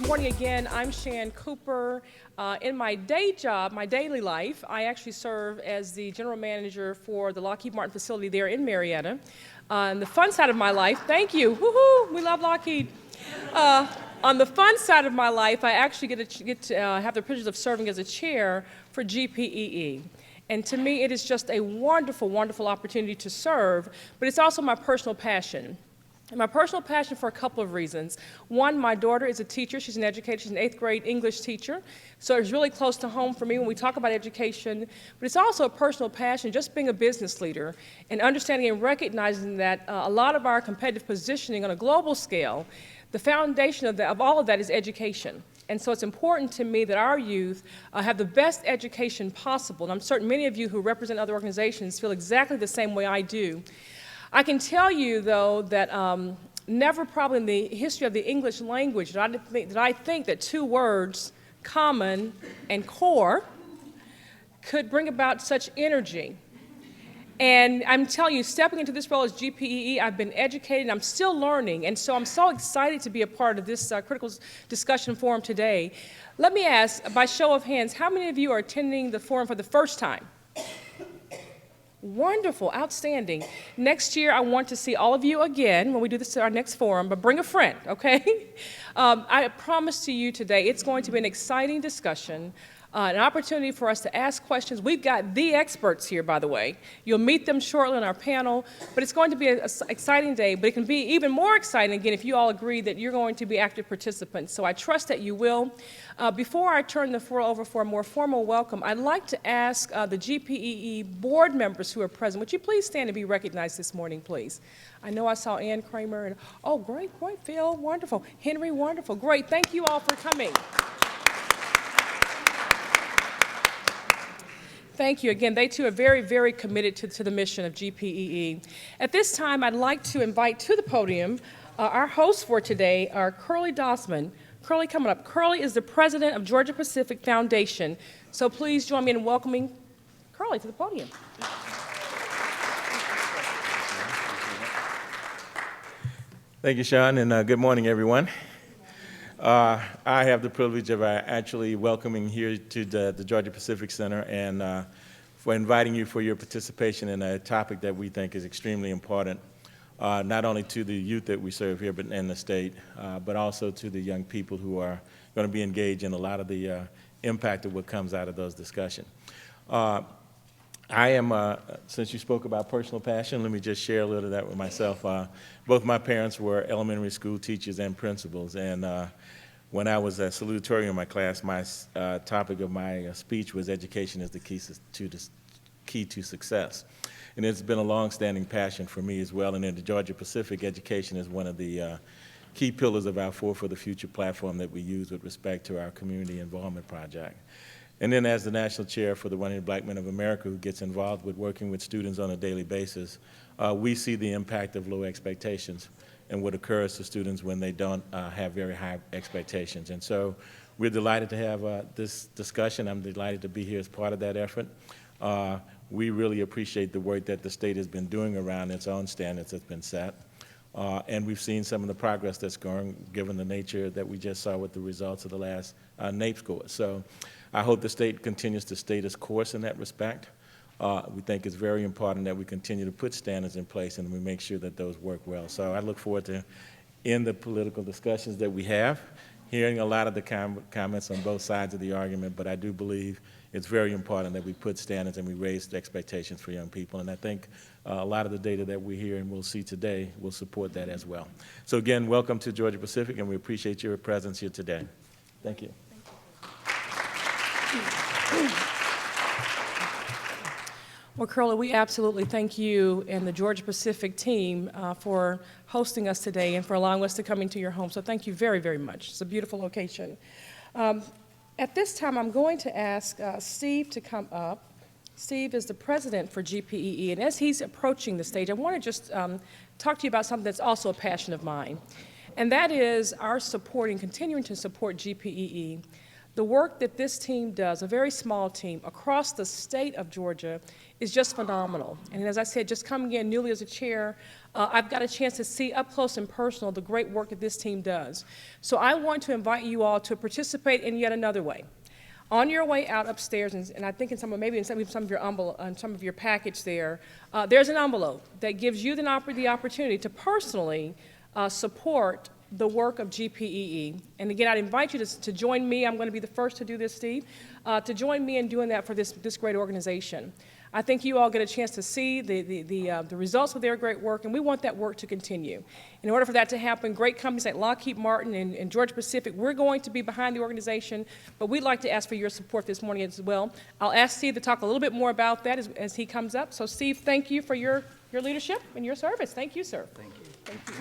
morning again. I'm Shan Cooper. In my day job, my daily life, I actually serve as the general manager for the Lockheed Martin facility there in Marietta. On the fun side of my life, thank you, woohoo, we love Lockheed. On the fun side of my life, I actually get to have the privilege of serving as a chair for GPEE. And to me, it is just a wonderful, wonderful opportunity to serve, but it's also my personal passion. And my personal passion for a couple of reasons. One, my daughter is a teacher. She's an educator. She's an 8th grade English teacher. So it's really close to home for me when we talk about education. But it's also a personal passion, just being a business leader and understanding and recognizing that a lot of our competitive positioning on a global scale, the foundation of all of that is education. And so it's important to me that our youth have the best education possible. And I'm certain many of you who represent other organizations feel exactly the same way I do. I can tell you, though, that never probably in the history of the English language did I think that two words, common and core, could bring about such energy. And I'm telling you, stepping into this role as GPEE, I've been educated, and I'm still learning, and so I'm so excited to be a part of this critical discussion forum today. Let me ask, by show of hands, how many of you are attending the forum for the first time? Wonderful, outstanding. Next year, I want to see all of you again when we do this at our next forum, but bring a friend, okay? I promise to you today, it's going to be an exciting discussion, an opportunity for us to ask questions. We've got the experts here, by the way. You'll meet them shortly on our panel, but it's going to be an exciting day, but it can be even more exciting, again, if you all agree that you're going to be active participants. So I trust that you will. Before I turn the floor over for a more formal welcome, I'd like to ask the GPEE board members who are present, would you please stand and be recognized this morning, please? I know I saw Ann Kramer, and oh, great, Phil, wonderful. Henry, wonderful, great. Thank you all for coming. Thank you. Again, they too are very, very committed to the mission of GPEE. At this time, I'd like to invite to the podium our hosts for today are Curly Dossman. Curly, coming up. Curly is the president of Georgia Pacific Foundation. So please join me in welcoming Curly to the podium. Thank you, Sean, and good morning, everyone. I have the privilege of actually welcoming here to the Georgia Pacific Center and for inviting you for your participation in a topic that we think is extremely important, not only to the youth that we serve here but in the state, but also to the young people who are going to be engaged in a lot of the impact of what comes out of those discussions. I am, since you spoke about personal passion, let me just share a little of that with myself. Both my parents were elementary school teachers and principals, and when I was a salutatorian in my class, my topic of my speech was education is the key to success. And it's been a long-standing passion for me as well, and in the Georgia Pacific, education is one of the key pillars of our Four for the Future platform that we use with respect to our community involvement project. And then as the national chair for the 100 Black Men of America, who gets involved with working with students on a daily basis, we see the impact of low expectations and what occurs to students when they don't have very high expectations. And so we're delighted to have this discussion. I'm delighted to be here as part of that effort. We really appreciate the work that the state has been doing around its own standards that's been set. And we've seen some of the progress that's going, given the nature that we just saw with the results of the last NAEP scores. So I hope the state continues to stay its course in that respect. We think it's very important that we continue to put standards in place and we make sure that those work well. So I look forward to, in the political discussions that we have, hearing a lot of the comments on both sides of the argument, but I do believe it's very important that we put standards and we raise the expectations for young people. And I think a lot of the data that we hear and we'll see today will support that as well. So again, welcome to Georgia Pacific, and we appreciate your presence here today. Thank you. Well, Curly, we absolutely thank you and the Georgia Pacific team for hosting us today and for allowing us to come into your home. So thank you very, very much. It's a beautiful location. At this time, I'm going to ask Steve to come up. Steve is the president for GPEE, and as he's approaching the stage, I want to just talk to you about something that's also a passion of mine, and that is our supporting, continuing to support GPEE. The work that this team does, a very small team, across the state of Georgia is just phenomenal. And as I said, just coming in newly as a chair, I've got a chance to see up close and personal the great work that this team does. So I want to invite you all to participate in yet another way. On your way out upstairs, and I think in some of your package there, there's an envelope that gives you the opportunity to personally support the work of GPEE. And again, I'd invite you to join me. I'm going to be the first to do this, Steve, to join me in doing that for this great organization. I think you all get a chance to see the results of their great work, and we want that work to continue. In order for that to happen, great companies like Lockheed Martin and Georgia Pacific, we're going to be behind the organization, but we'd like to ask for your support this morning as well. I'll ask Steve to talk a little bit more about that as he comes up. So Steve, thank you for your leadership and your service. Thank you, sir. Thank you. Thank you.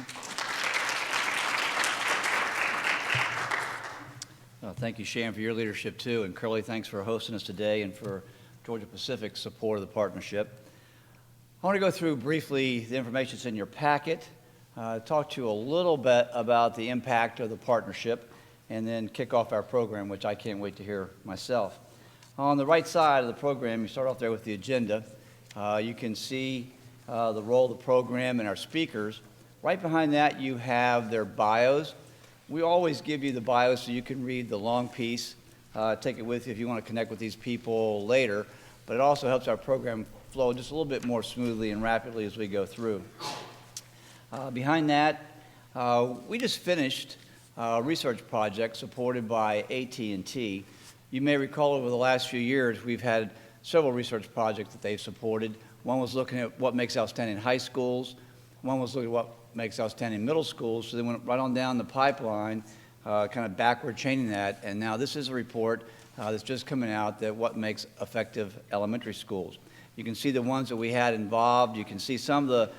Thank you, Shan, for your leadership too, and Curly, thanks for hosting us today and for Georgia Pacific's support of the partnership. I want to go through briefly the information that's in your packet, talk to you a little bit about the impact of the partnership, and then kick off our program, which I can't wait to hear myself. On the right side of the program, you start off there with the agenda. You can see the role of the program and our speakers. Right behind that, you have their bios. We always give you the bios so you can read the long piece, take it with you if you want to connect with these people later, but it also helps our program flow just a little bit more smoothly and rapidly as we go through. Behind that, we just finished a research project supported by AT&T. You may recall over the last few years we've had several research projects that they've supported. One was looking at what makes outstanding high schools. One was looking at what makes outstanding middle schools. So they went right on down the pipeline, kind of backward chaining that. And now this is a report that's just coming out that what makes effective elementary schools. You can see the ones that we had involved. You can see some of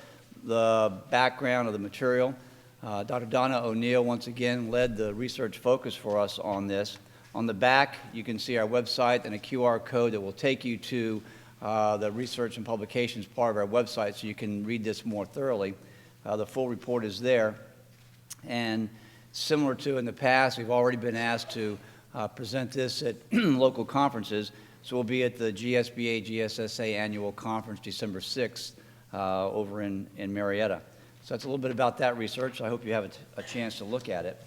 the background of the material. Dr. Donna O'Neill, once again, led the research focus for us on this. On the back, you can see our website and a QR code that will take you to the research and publications part of our website so you can read this more thoroughly. The full report is there. And similar to in the past, we've already been asked to present this at local conferences. So we'll be at the GSBA GSSA annual conference December 6th over in Marietta. So that's a little bit about that research. I hope you have a chance to look at it.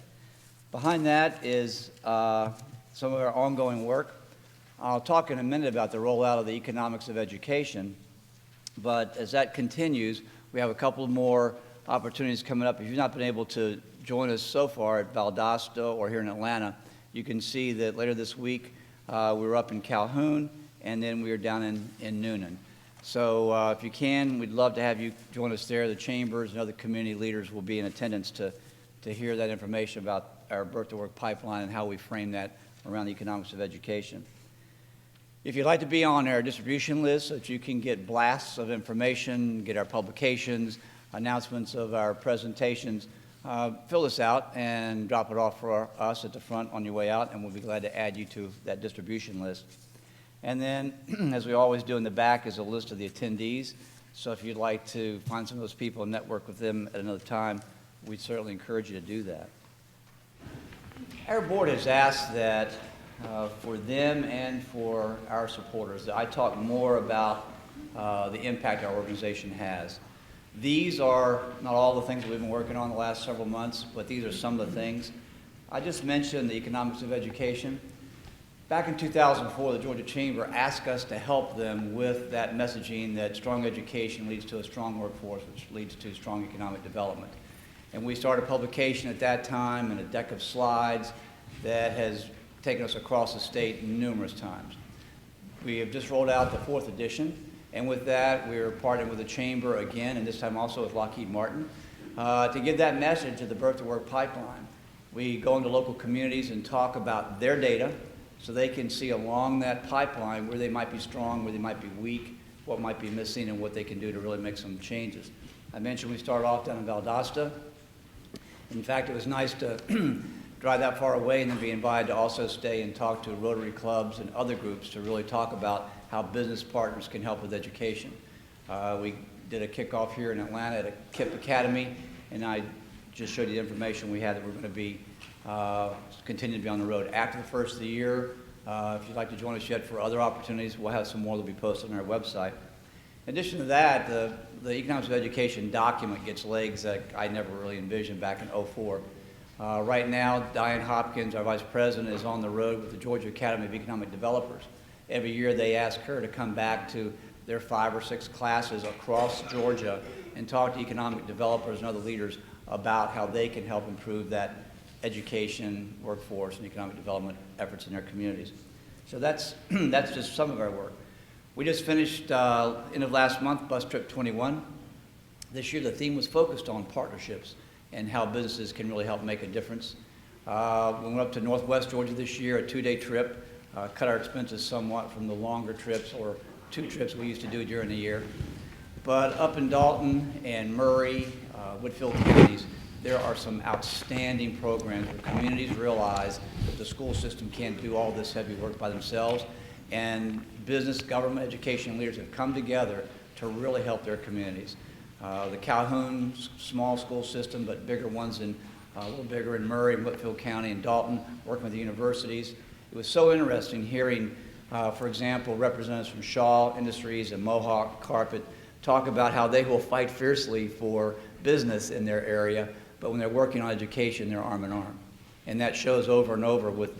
Behind that is some of our ongoing work. I'll talk in a minute about the rollout of the economics of education, but as that continues, we have a couple more opportunities coming up. If you've not been able to join us so far at Valdosta or here in Atlanta, you can see that later this week we were up in Calhoun, and then we are down in Noonan. So if you can, we'd love to have you join us there. The chambers and other community leaders will be in attendance to hear that information about our Birth to Work pipeline and how we frame that around the economics of education. If you'd like to be on our distribution list so that you can get blasts of information, get our publications, announcements of our presentations, fill this out and drop it off for us at the front on your way out, and we'll be glad to add you to that distribution list. And then, as we always do in the back, is a list of the attendees. So if you'd like to find some of those people and network with them at another time, we'd certainly encourage you to do that. Our board has asked that for them and for our supporters, that I talk more about the impact our organization has. These are not all the things that we've been working on the last several months, but these are some of the things. I just mentioned the economics of education. Back in 2004, the Georgia Chamber asked us to help them with that messaging that strong education leads to a strong workforce, which leads to strong economic development. And we started a publication at that time and a deck of slides that has taken us across the state numerous times. We have just rolled out the 4th edition, and with that, we're partnering with the Chamber again, and this time also with Lockheed Martin, to give that message of the Birth to Work pipeline. We go into local communities and talk about their data so they can see along that pipeline where they might be strong, where they might be weak, what might be missing, and what they can do to really make some changes. I mentioned we started off down in Valdosta. In fact, it was nice to drive that far away and then be invited to also stay and talk to Rotary clubs and other groups to really talk about how business partners can help with education. We did a kickoff here in Atlanta at a KIPP Academy, and I just showed you the information we had that we're going to be continue to be on the road. After the first of the year, if you'd like to join us yet for other opportunities, we'll have some more that will be posted on our website. In addition to that, the Economics of Education document gets legs that I never really envisioned back in '04. Right now, Diane Hopkins, our Vice President, is on the road with the Georgia Academy of Economic Developers. Every year they ask her to come back to their 5 or 6 classes across Georgia and talk to economic developers and other leaders about how they can help improve that education, workforce, and economic development efforts in their communities. So that's, that's just some of our work. We just finished, end of last month, Bus Trip 21. This year the theme was focused on partnerships and how businesses can really help make a difference. We went up to Northwest Georgia this year, a 2-day trip, cut our expenses somewhat from the longer trips or 2 trips we used to do during the year. But up in Dalton and Murray, Whitfield counties, there are some outstanding programs where communities realize that the school system can't do all this heavy work by themselves, and business, government, education leaders have come together to really help their communities. The Calhoun small school system, but bigger ones in a little bigger in Murray, Whitfield County, and Dalton, working with the universities. It was so interesting hearing, for example, representatives from Shaw Industries and Mohawk Carpet talk about how they will fight fiercely for business in their area, but when they're working on education, they're arm in arm. And that shows over and over with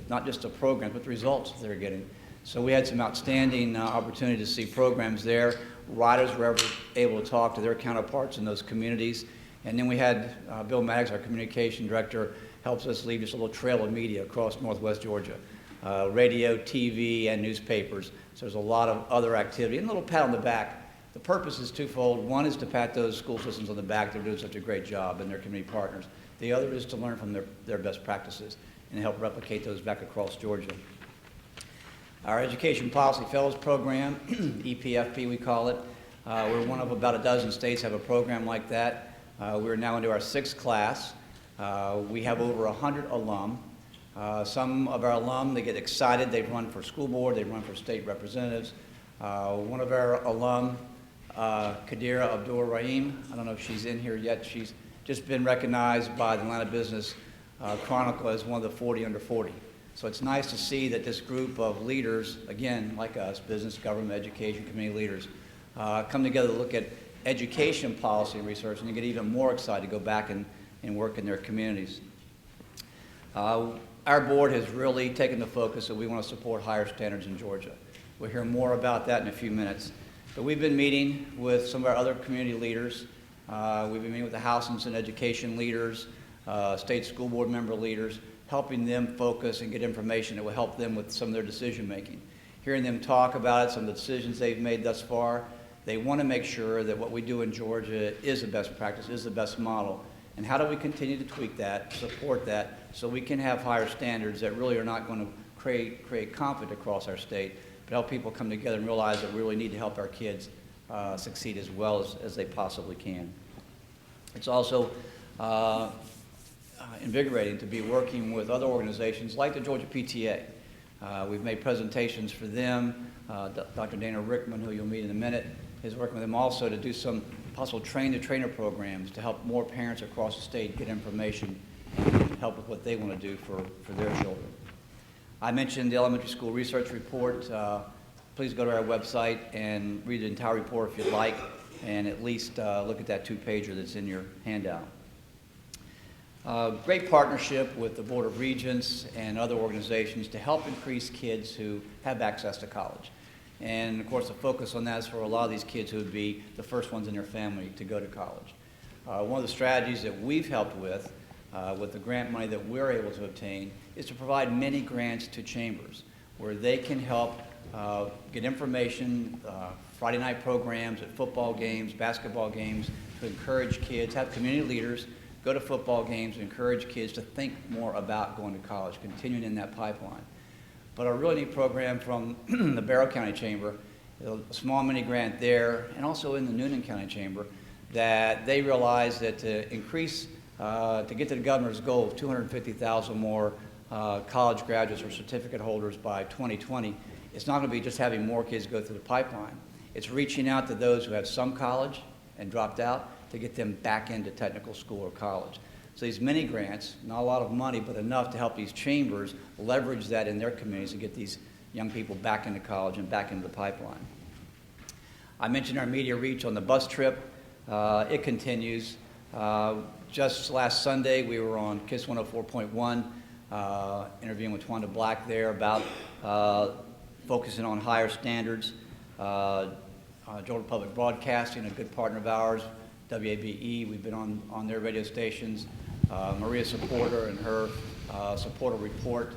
not just the programs, but the results they're getting. So we had some outstanding opportunity to see programs there. Riders were able to talk to their counterparts in those communities. And then we had Bill Maddox, our communication director, helps us lead just a little trail of media across Northwest Georgia. Radio, TV, and newspapers. So there's a lot of other activity. And a little pat on the back. The purpose is twofold. One is to pat those school systems on the back. They're doing such a great job, and their community partners. The other is to learn from their best practices and help replicate those back across Georgia. Our Education Policy Fellows Program, EPFP we call it, we're one of about a dozen states have a program like that. We're now into our 6th class. We have over 100 alum. Some of our alum, they get excited. They've run for school board. They've run for state representatives. One of our alum, Kadira Abdul Rahim, I don't know if she's in here yet. She's just been recognized by the Atlanta Business Chronicle as one of the 40 under 40. So it's nice to see that this group of leaders, again, like us, business, government, education, community leaders, come together to look at education policy and research, and they get even more excited to go back and work in their communities. Our board has really taken the focus that we want to support higher standards in Georgia. We'll hear more about that in a few minutes. But we've been meeting with some of our other community leaders. We've been meeting with the House and education leaders, state school board member leaders, helping them focus and get information that will help them with some of their decision making. Hearing them talk about it, some of the decisions they've made thus far, they want to make sure that what we do in Georgia is the best practice, is the best model. And how do we continue to tweak that, support that, so we can have higher standards that really are not going to create conflict across our state, but help people come together and realize that we really need to help our kids succeed as well as they possibly can. It's also invigorating to be working with other organizations like the Georgia PTA. We've made presentations for them. Dr. Dana Rickman, who you'll meet in a minute, is working with them also to do some possible train-the-trainer programs to help more parents across the state get information and help with what they want to do for their children. I mentioned the elementary school research report. Please go to our website and read the entire report if you'd like, and at least look at that 2-pager that's in your handout. Great partnership with the Board of Regents and other organizations to help increase kids who have access to college. And of course the focus on that is for a lot of these kids who would be the first ones in their family to go to college. One of the strategies that we've helped with the grant money that we're able to obtain is to provide many grants to chambers where they can help get information, Friday night programs at football games, basketball games, to encourage kids, have community leaders go to football games, encourage kids to think more about going to college, continuing in that pipeline. But a really neat program from the Barrow County Chamber, a small mini grant there, and also in the Noonan County Chamber, that they realized that to increase, to get to the governor's goal of 250,000 more college graduates or certificate holders by 2020, it's not going to be just having more kids go through the pipeline. It's reaching out to those who have some college and dropped out to get them back into technical school or college. So these mini grants, not a lot of money, but enough to help these chambers leverage that in their communities and get these young people back into college and back into the pipeline. I mentioned our media reach on the bus trip. It continues. Just last Sunday, we were on KISS 104.1, interviewing with Twanda Black there about focusing on higher standards. Georgia Public Broadcasting, a good partner of ours, WABE, we've been on their radio stations. Maria Supporter and her Supporter Report.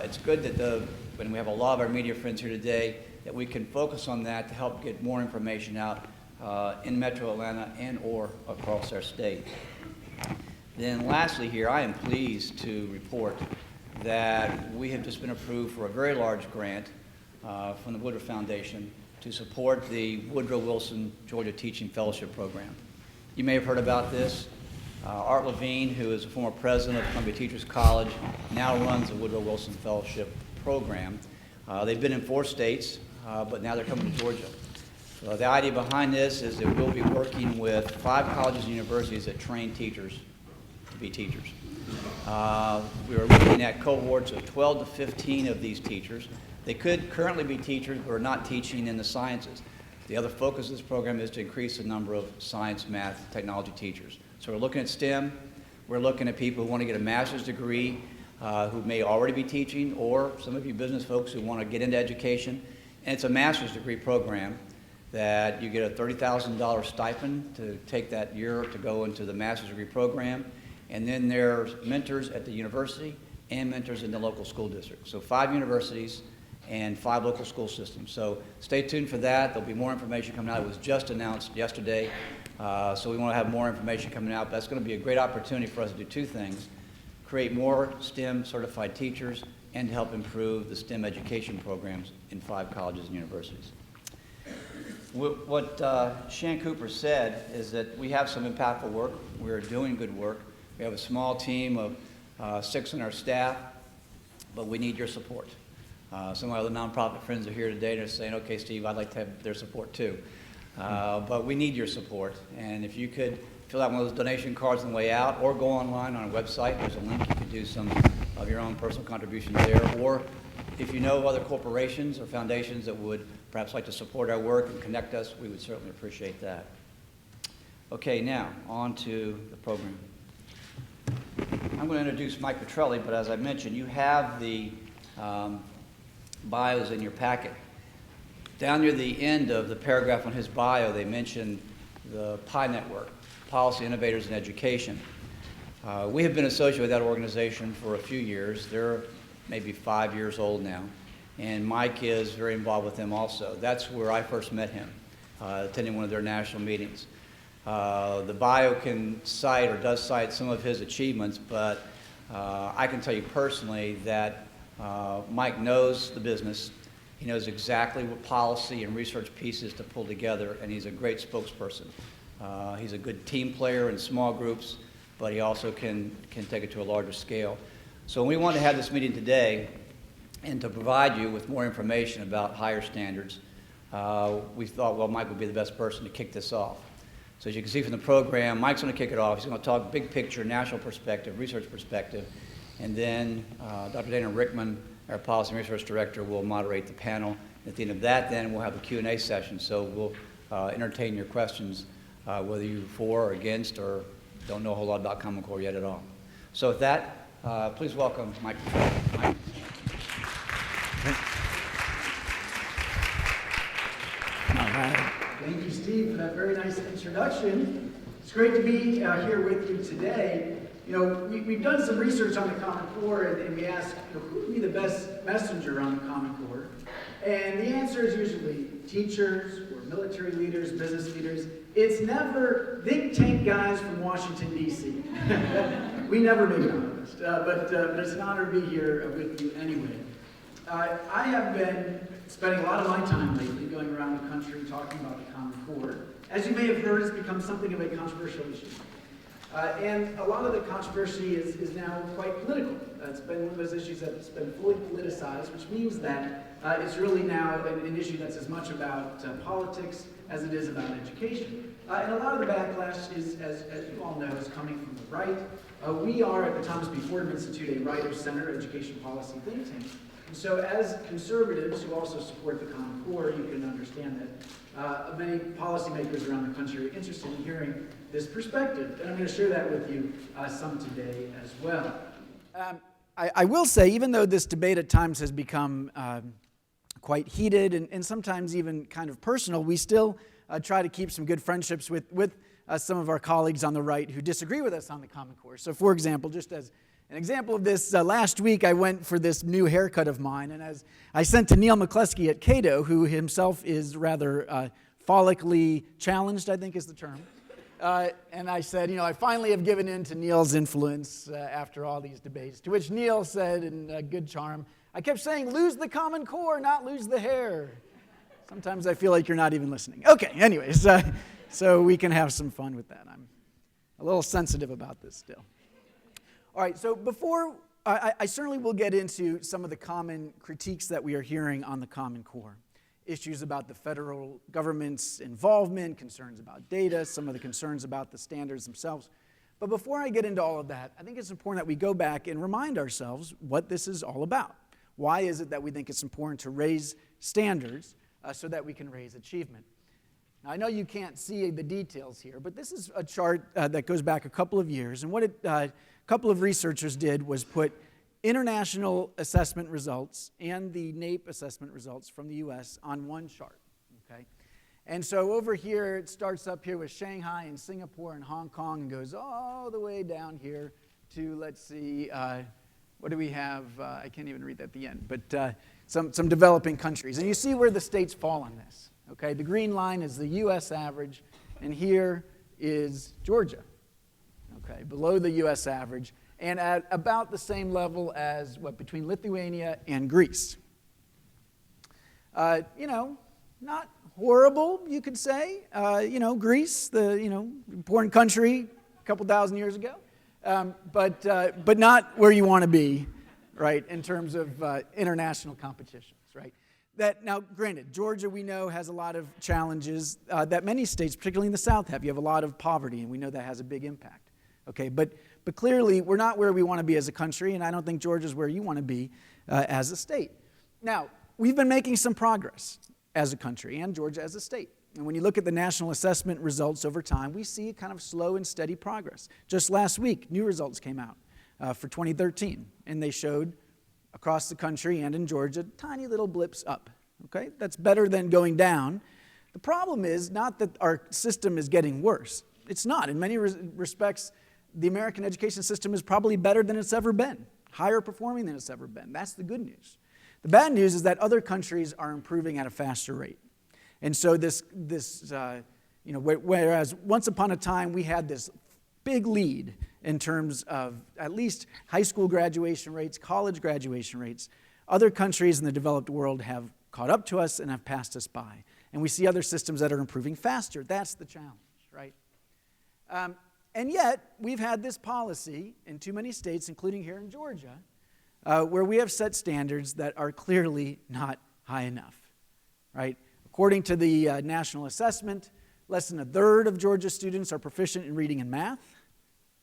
It's good that when we have a lot of our media friends here today, that we can focus on that to help get more information out in Metro Atlanta and or across our state. Then lastly here, I am pleased to report that we have just been approved for a very large grant from the Woodrow Foundation to support the Woodrow Wilson Georgia Teaching Fellowship Program. You may have heard about this. Art Levine, who is a former president of Columbia Teachers College, now runs the Woodrow Wilson Fellowship Program. They've been in 4 states, but now they're coming to Georgia. So the idea behind this is that we'll be working with 5 colleges and universities that train teachers to be teachers. We are looking at cohorts of 12 to 15 of these teachers. They could currently be teachers but are not teaching in the sciences. The other focus of this program is to increase the number of science, math, technology teachers. So we're looking at STEM. We're looking at people who want to get a master's degree, who may already be teaching, or some of you business folks who want to get into education. And it's a master's degree program that you get a $30,000 stipend to take that year to go into the master's degree program. And then there's mentors at the university and mentors in the local school district. So 5 universities and 5 local school systems. So stay tuned for that. There'll be more information coming out. It was just announced yesterday. So we want to have more information coming out. That's going to be a great opportunity for us to do 2 things: create more STEM certified teachers and to help improve the STEM education programs in 5 colleges and universities. What Shan Cooper said is that we have some impactful work. We're doing good work. We have a small team of 6 on our staff, but we need your support. Some of my other nonprofit friends are here today and they're saying, okay, Steve, I'd like to have their support too. But we need your support. And if you could fill out one of those donation cards on the way out, or go online on our website, there's a link. You could do some of your own personal contributions there. Or if you know of other corporations or foundations that would perhaps like to support our work and connect us, we would certainly appreciate that. Okay, now on to the program. I'm going to introduce Mike Petrelli, but as I mentioned, you have the bios in your packet. Down near the end of the paragraph on his bio, they mention the PI Network, Policy Innovators in Education. We have been associated with that organization for a few years. They're maybe 5 years old now, and Mike is very involved with them also. That's where I first met him, attending one of their national meetings. The bio can cite or does cite some of his achievements, but I can tell you personally that Mike knows the business. He knows exactly what policy and research pieces to pull together, and he's a great spokesperson. He's a good team player in small groups, but he also can take it to a larger scale. So when we wanted to have this meeting today and to provide you with more information about higher standards, we thought, well, Mike would be the best person to kick this off. So as you can see from the program, Mike's going to kick it off. He's going to talk big picture, national perspective, research perspective, and then Dr. Dana Rickman, our Policy and Research Director, will moderate the panel. At the end of that, then, we'll have a Q&A session. So we'll entertain your questions, whether you're for or against or don't know a whole lot about Common Core yet at all. So with that, please welcome Mike. Mike. All right. Thank you, Steve, for that very nice introduction. It's great to be here with you today. You know, we've done some research on the Common Core, and we asked, who would be the best messenger on the Common Core? And the answer is usually teachers or military leaders, business leaders. It's never think tank guys from Washington, D.C. We never make it on the list, but it's an honor to be here with you anyway. I have been spending a lot of my time lately going around the country talking about the Common Core. As you may have heard, it's become something of a controversial issue. And a lot of the controversy is now quite political. It's been one of those issues that's been fully politicized, which means that It's really now an issue that's as much about politics as it is about education. And a lot of the backlash is, as you all know, is coming from the right. We are at the Thomas B. Fordham Institute a writer center education policy think tank. And so as conservatives who also support the Common Core, you can understand that many policymakers around the country are interested in hearing this perspective. And I'm going to share that with you some today as well. I will say, even though this debate at times has become quite heated and sometimes even kind of personal, we still try to keep some good friendships with some of our colleagues on the right who disagree with us on the Common Core. So for example, just as an example of this, last week I went for this new haircut of mine, and as I sent to Neil McCluskey at Cato, who himself is rather follically challenged, I think is the term, and I said, I finally have given in to Neil's influence after all these debates, to which Neil said in good charm, I kept saying, lose the Common Core, not lose the hair. Sometimes I feel like you're not even listening. Okay, anyways, so we can have some fun with that. I'm a little sensitive about this still. All right, so before, I certainly will get into some of the common critiques that we are hearing on the Common Core. Issues about the federal government's involvement, concerns about data, some of the concerns about the standards themselves. But before I get into all of that, I think it's important that we go back and remind ourselves what this is all about. Why is it that we think it's important to raise standards so that we can raise achievement? Now, I know you can't see the details here, but this is a chart that goes back a couple of years. And what a couple of researchers did was put international assessment results and the NAEP assessment results from the US on one chart, okay? And so over here, it starts up here with Shanghai and Singapore and Hong Kong and goes all the way down here to, let's see, what do we have? I can't even read that at the end, but some developing countries. And you see where the states fall on this, okay? The green line is the US average, and here is Georgia, okay, below the US average, and at about the same level as, between Lithuania and Greece. Not horrible, you could say. Greece, the, important country a couple thousand years ago, but not where you want to be, right, in terms of international competitions, right? Now, granted, Georgia, we know, has a lot of challenges that many states, particularly in the South, have. You have a lot of poverty, and we know that has a big impact, okay? But clearly, we're not where we want to be as a country, and I don't think Georgia's where you want to be as a state. Now, we've been making some progress as a country, and Georgia as a state. And when you look at the national assessment results over time, we see kind of slow and steady progress. Just last week, new results came out for 2013, and they showed across the country and in Georgia, tiny little blips up, okay? That's better than going down. The problem is not that our system is getting worse. It's not. In many respects, the American education system is probably better than it's ever been, higher performing than it's ever been. That's the good news. The bad news is that other countries are improving at a faster rate. And so whereas once upon a time we had this big lead in terms of at least high school graduation rates, college graduation rates, other countries in the developed world have caught up to us and have passed us by. And we see other systems that are improving faster. That's the challenge, right? And yet, we've had this policy in too many states, including here in Georgia, where we have set standards that are clearly not high enough, right? According to the national assessment, less than a third of Georgia students are proficient in reading and math,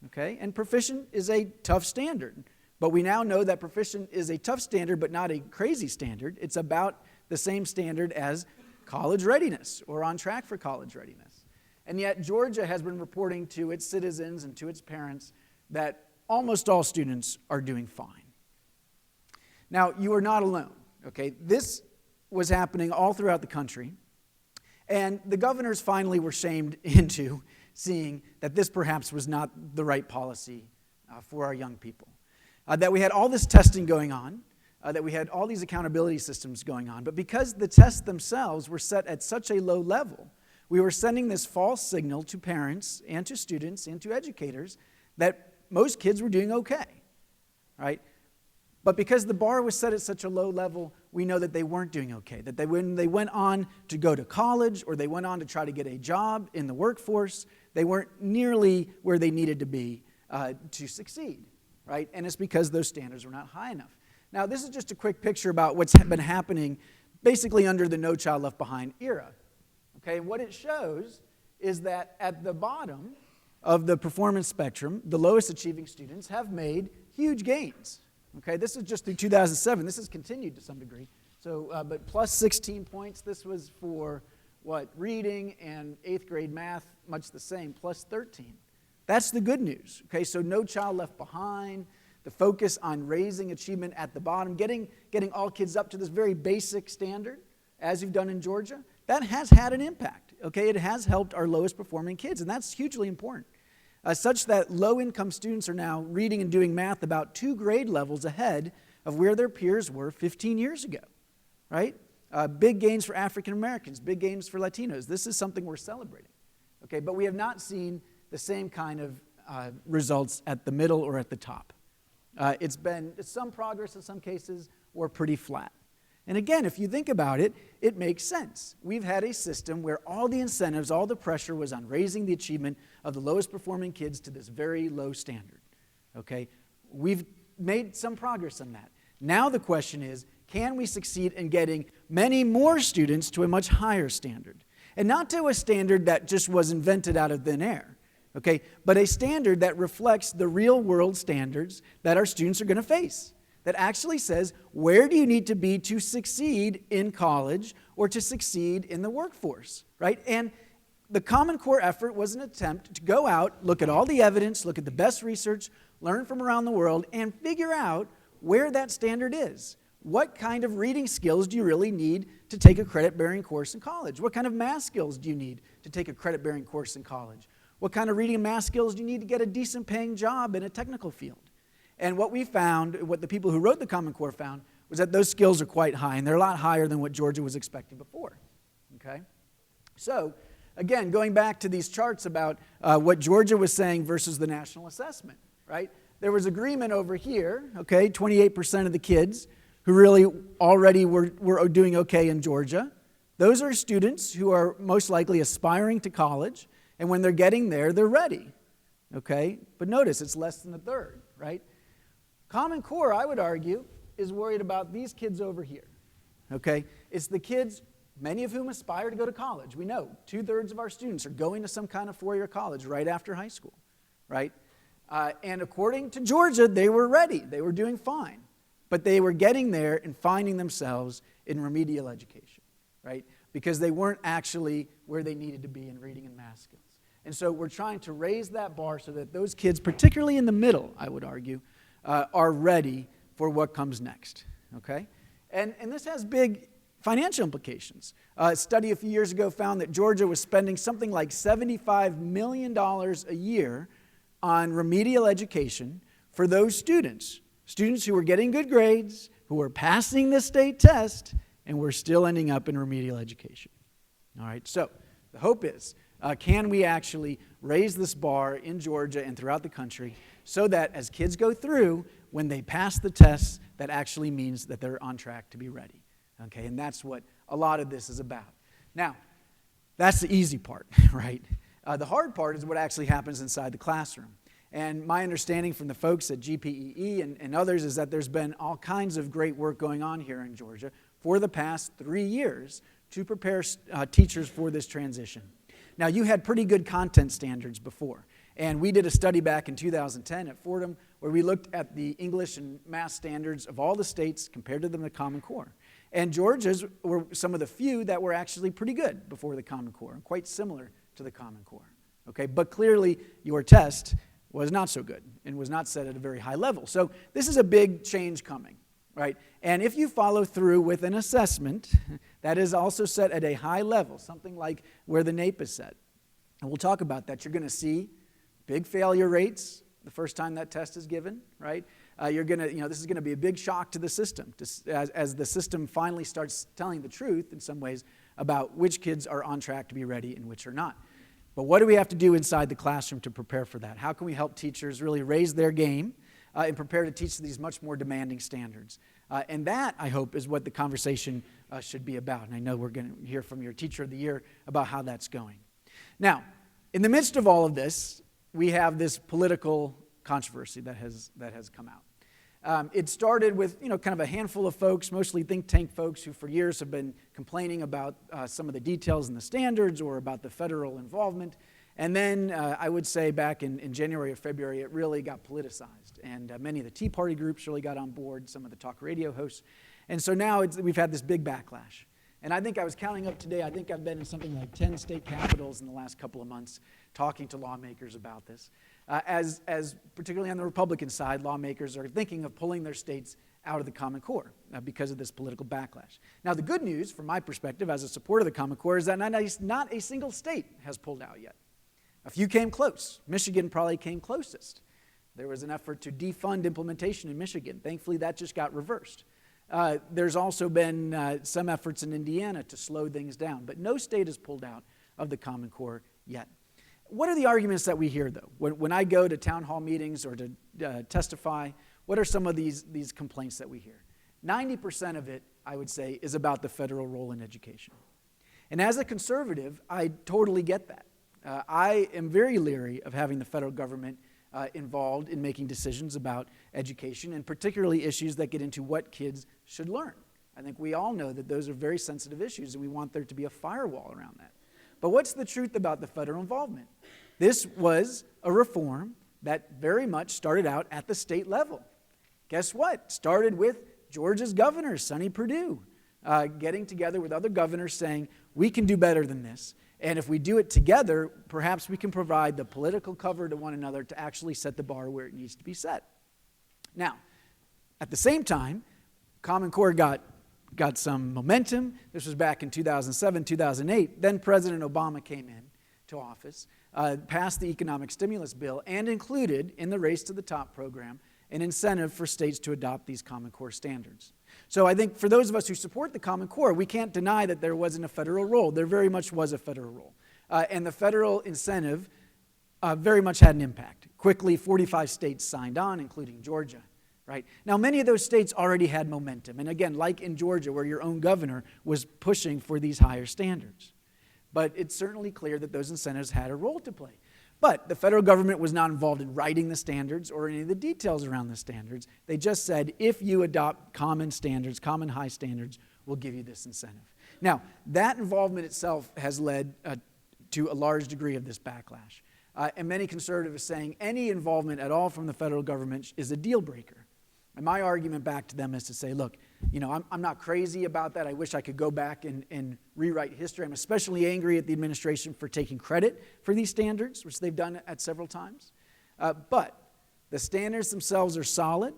okay? And proficient is a tough standard. But we now know that proficient is a tough standard, but not a crazy standard. It's about the same standard as college readiness or on track for college readiness. And yet Georgia has been reporting to its citizens and to its parents that almost all students are doing fine. Now, you are not alone, okay? This was happening all throughout the country, and the governors finally were shamed into seeing that this perhaps was not the right policy for our young people. That we had all this testing going on, that we had all these accountability systems going on, but because the tests themselves were set at such a low level, we were sending this false signal to parents and to students and to educators that most kids were doing okay, right? But because the bar was set at such a low level, we know that they weren't doing okay, that when they went on to go to college or they went on to try to get a job in the workforce, they weren't nearly where they needed to be to succeed, right? And it's because those standards were not high enough. Now, this is just a quick picture about what's been happening basically under the No Child Left Behind era. Okay, what it shows is that at the bottom of the performance spectrum, the lowest achieving students have made huge gains. Okay, this is just through 2007. This has continued to some degree. So, but plus 16 points, this was for what? Reading and 8th grade math, much the same, plus 13. That's the good news. Okay, so No Child Left Behind, the focus on raising achievement at the bottom, getting all kids up to this very basic standard, as you've done in Georgia, that has had an impact. Okay, it has helped our lowest performing kids, and that's hugely important. Such that low-income students are now reading and doing math about 2 grade levels ahead of where their peers were 15 years ago, right? Big gains for African Americans, big gains for Latinos. This is something we're celebrating, okay? But we have not seen the same kind of results at the middle or at the top. It's been some progress in some cases or pretty flat. And again, if you think about it, it makes sense. We've had a system where all the incentives, all the pressure was on raising the achievement of the lowest performing kids to this very low standard, okay? We've made some progress on that. Now the question is, can we succeed in getting many more students to a much higher standard? And not to a standard that just was invented out of thin air, okay? But a standard that reflects the real world standards that our students are going to face. That actually says, where do you need to be to succeed in college or to succeed in the workforce, right? And the Common Core effort was an attempt to go out, look at all the evidence, look at the best research, learn from around the world, and figure out where that standard is. What kind of reading skills do you really need to take a credit-bearing course in college? What kind of math skills do you need to take a credit-bearing course in college? What kind of reading and math skills do you need to get a decent paying job in a technical field? And what we found, what the people who wrote the Common Core found, was that those skills are quite high, and they're a lot higher than what Georgia was expecting before, okay? So, again, going back to these charts about what Georgia was saying versus the national assessment, right? There was agreement over here, okay, 28% of the kids who really already were doing okay in Georgia. Those are students who are most likely aspiring to college, and when they're getting there, they're ready, okay? But notice, it's less than a third, right? Common Core, I would argue, is worried about these kids over here, okay? It's the kids, many of whom aspire to go to college. We know 2/3 of our students are going to some kind of four-year college right after high school, right? And according to Georgia, they were ready. They were doing fine. But they were getting there and finding themselves in remedial education, right? Because they weren't actually where they needed to be in reading and math skills. And so we're trying to raise that bar so that those kids, particularly in the middle, I would argue, are ready for what comes next, okay? And this has big financial implications. A study a few years ago found that Georgia was spending something like $75 million a year on remedial education for those students who were getting good grades, who were passing the state test, and were still ending up in remedial education. All right, so the hope is, can we actually raise this bar in Georgia and throughout the country so that as kids go through, when they pass the tests, that actually means that they're on track to be ready. Okay, and that's what a lot of this is about. Now, that's the easy part, right? The hard part is what actually happens inside the classroom. And my understanding from the folks at GPEE and others is that there's been all kinds of great work going on here in Georgia for the past 3 years to prepare teachers for this transition. Now, you had pretty good content standards before. And we did a study back in 2010 at Fordham where we looked at the English and math standards of all the states compared to the Common Core. And Georgia's were some of the few that were actually pretty good before the Common Core, and quite similar to the Common Core. Okay, but clearly your test was not so good and was not set at a very high level. So this is a big change coming, right? And if you follow through with an assessment that is also set at a high level, something like where the NAEP is set, and we'll talk about that, you're going to see big failure rates the first time that test is given, right? This is going to be a big shock to the system as the system finally starts telling the truth in some ways about which kids are on track to be ready and which are not. But what do we have to do inside the classroom to prepare for that? How can we help teachers really raise their game and prepare to teach these much more demanding standards? And that, I hope, is what the conversation should be about. And I know we're going to hear from your Teacher of the Year about how that's going. Now, in the midst of all of this, we have this political controversy that has come out. It started with, kind of a handful of folks, mostly think tank folks who for years have been complaining about some of the details in the standards or about the federal involvement. And then I would say back in January or February, it really got politicized. And many of the Tea Party groups really got on board, some of the talk radio hosts. And so now we've had this big backlash. And I think I was counting up today, I think I've been in something like 10 state capitals in the last couple of months talking to lawmakers about this. As particularly on the Republican side, lawmakers are thinking of pulling their states out of the Common Core because of this political backlash. Now, the good news, from my perspective as a supporter of the Common Core, is that not a single state has pulled out yet. A few came close. Michigan probably came closest. There was an effort to defund implementation in Michigan. Thankfully, that just got reversed. There's also been some efforts in Indiana to slow things down, but no state has pulled out of the Common Core yet. What are the arguments that we hear, though? When I go to town hall meetings or to testify, what are some of these complaints that we hear? 90% of it, I would say, is about the federal role in education. And as a conservative, I totally get that. I am very leery of having the federal government involved in making decisions about education, and particularly issues that get into what kids should learn. I think we all know that those are very sensitive issues, and we want there to be a firewall around that. But what's the truth about the federal involvement? This was a reform that very much started out at the state level. Guess what? Started with Georgia's governor, Sonny Perdue, getting together with other governors saying, we can do better than this. And if we do it together, perhaps we can provide the political cover to one another to actually set the bar where it needs to be set. Now, at the same time, Common Core got some momentum. This was back in 2007, 2008. Then President Obama came in to office, passed the economic stimulus bill, and included in the Race to the Top program an incentive for states to adopt these Common Core standards. So I think for those of us who support the Common Core, we can't deny that there wasn't a federal role. There very much was a federal role. And the federal incentive very much had an impact. Quickly, 45 states signed on, including Georgia. Right? Now, many of those states already had momentum. And again, like in Georgia, where your own governor was pushing for these higher standards. But it's certainly clear that those incentives had a role to play. But the federal government was not involved in writing the standards or any of the details around the standards. They just said, if you adopt common standards, common high standards, we'll give you this incentive. Now, that involvement itself has led to a large degree of this backlash. And many conservatives are saying any involvement at all from the federal government is a deal breaker. And my argument back to them is to say, look, I'm not crazy about that. I wish I could go back and rewrite history. I'm especially angry at the administration for taking credit for these standards, which they've done at several times. But the standards themselves are solid.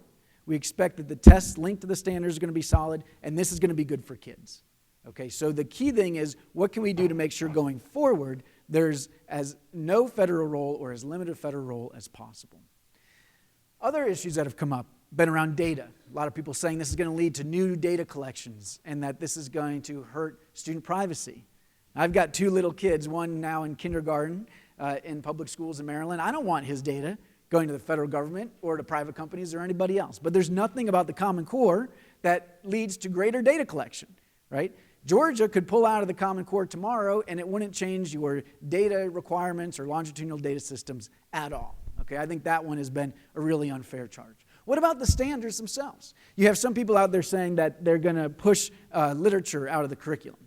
We expect that the tests linked to the standards are going to be solid, and this is going to be good for kids. Okay, so the key thing is, what can we do to make sure going forward there's as no federal role or as limited federal role as possible? Other issues that have come up been around data. A lot of people saying this is going to lead to new data collections and that this is going to hurt student privacy. I've got two little kids, one now in kindergarten in public schools in Maryland. I don't want his data going to the federal government or to private companies or anybody else. But there's nothing about the Common Core that leads to greater data collection, right? Georgia could pull out of the Common Core tomorrow and it wouldn't change your data requirements or longitudinal data systems at all. Okay, I think that one has been a really unfair charge. What about the standards themselves? You have some people out there saying that they're going to push literature out of the curriculum.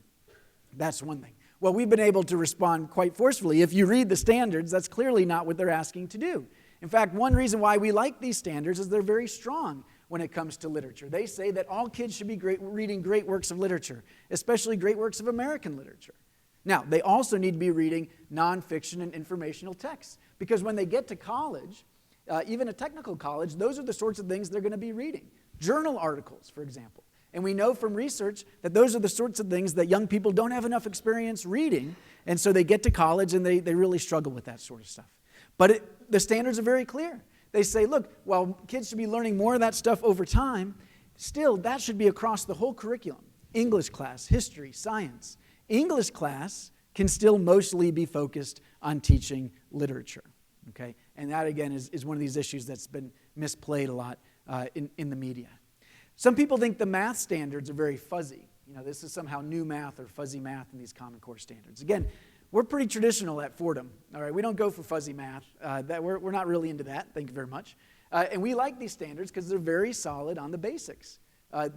That's one thing. Well, we've been able to respond quite forcefully. If you read the standards, that's clearly not what they're asking to do. In fact, one reason why we like these standards is they're very strong when it comes to literature. They say that all kids should be reading great works of literature, especially great works of American literature. Now, they also need to be reading nonfiction and informational texts, because when they get to college, even a technical college, those are the sorts of things they're going to be reading. Journal articles, for example. And we know from research that those are the sorts of things that young people don't have enough experience reading, and so they get to college and they really struggle with that sort of stuff. But the standards are very clear. They say, look, while kids should be learning more of that stuff over time, still that should be across the whole curriculum. English class, history, science. English class can still mostly be focused on teaching literature. Okay? And that, again, is one of these issues that's been misplayed a lot in the media. Some people think the math standards are very fuzzy. This is somehow new math or fuzzy math in these Common Core standards. Again, we're pretty traditional at Fordham. All right, we don't go for fuzzy math. We're not really into that. Thank you very much. And we like these standards because they're very solid on the basics.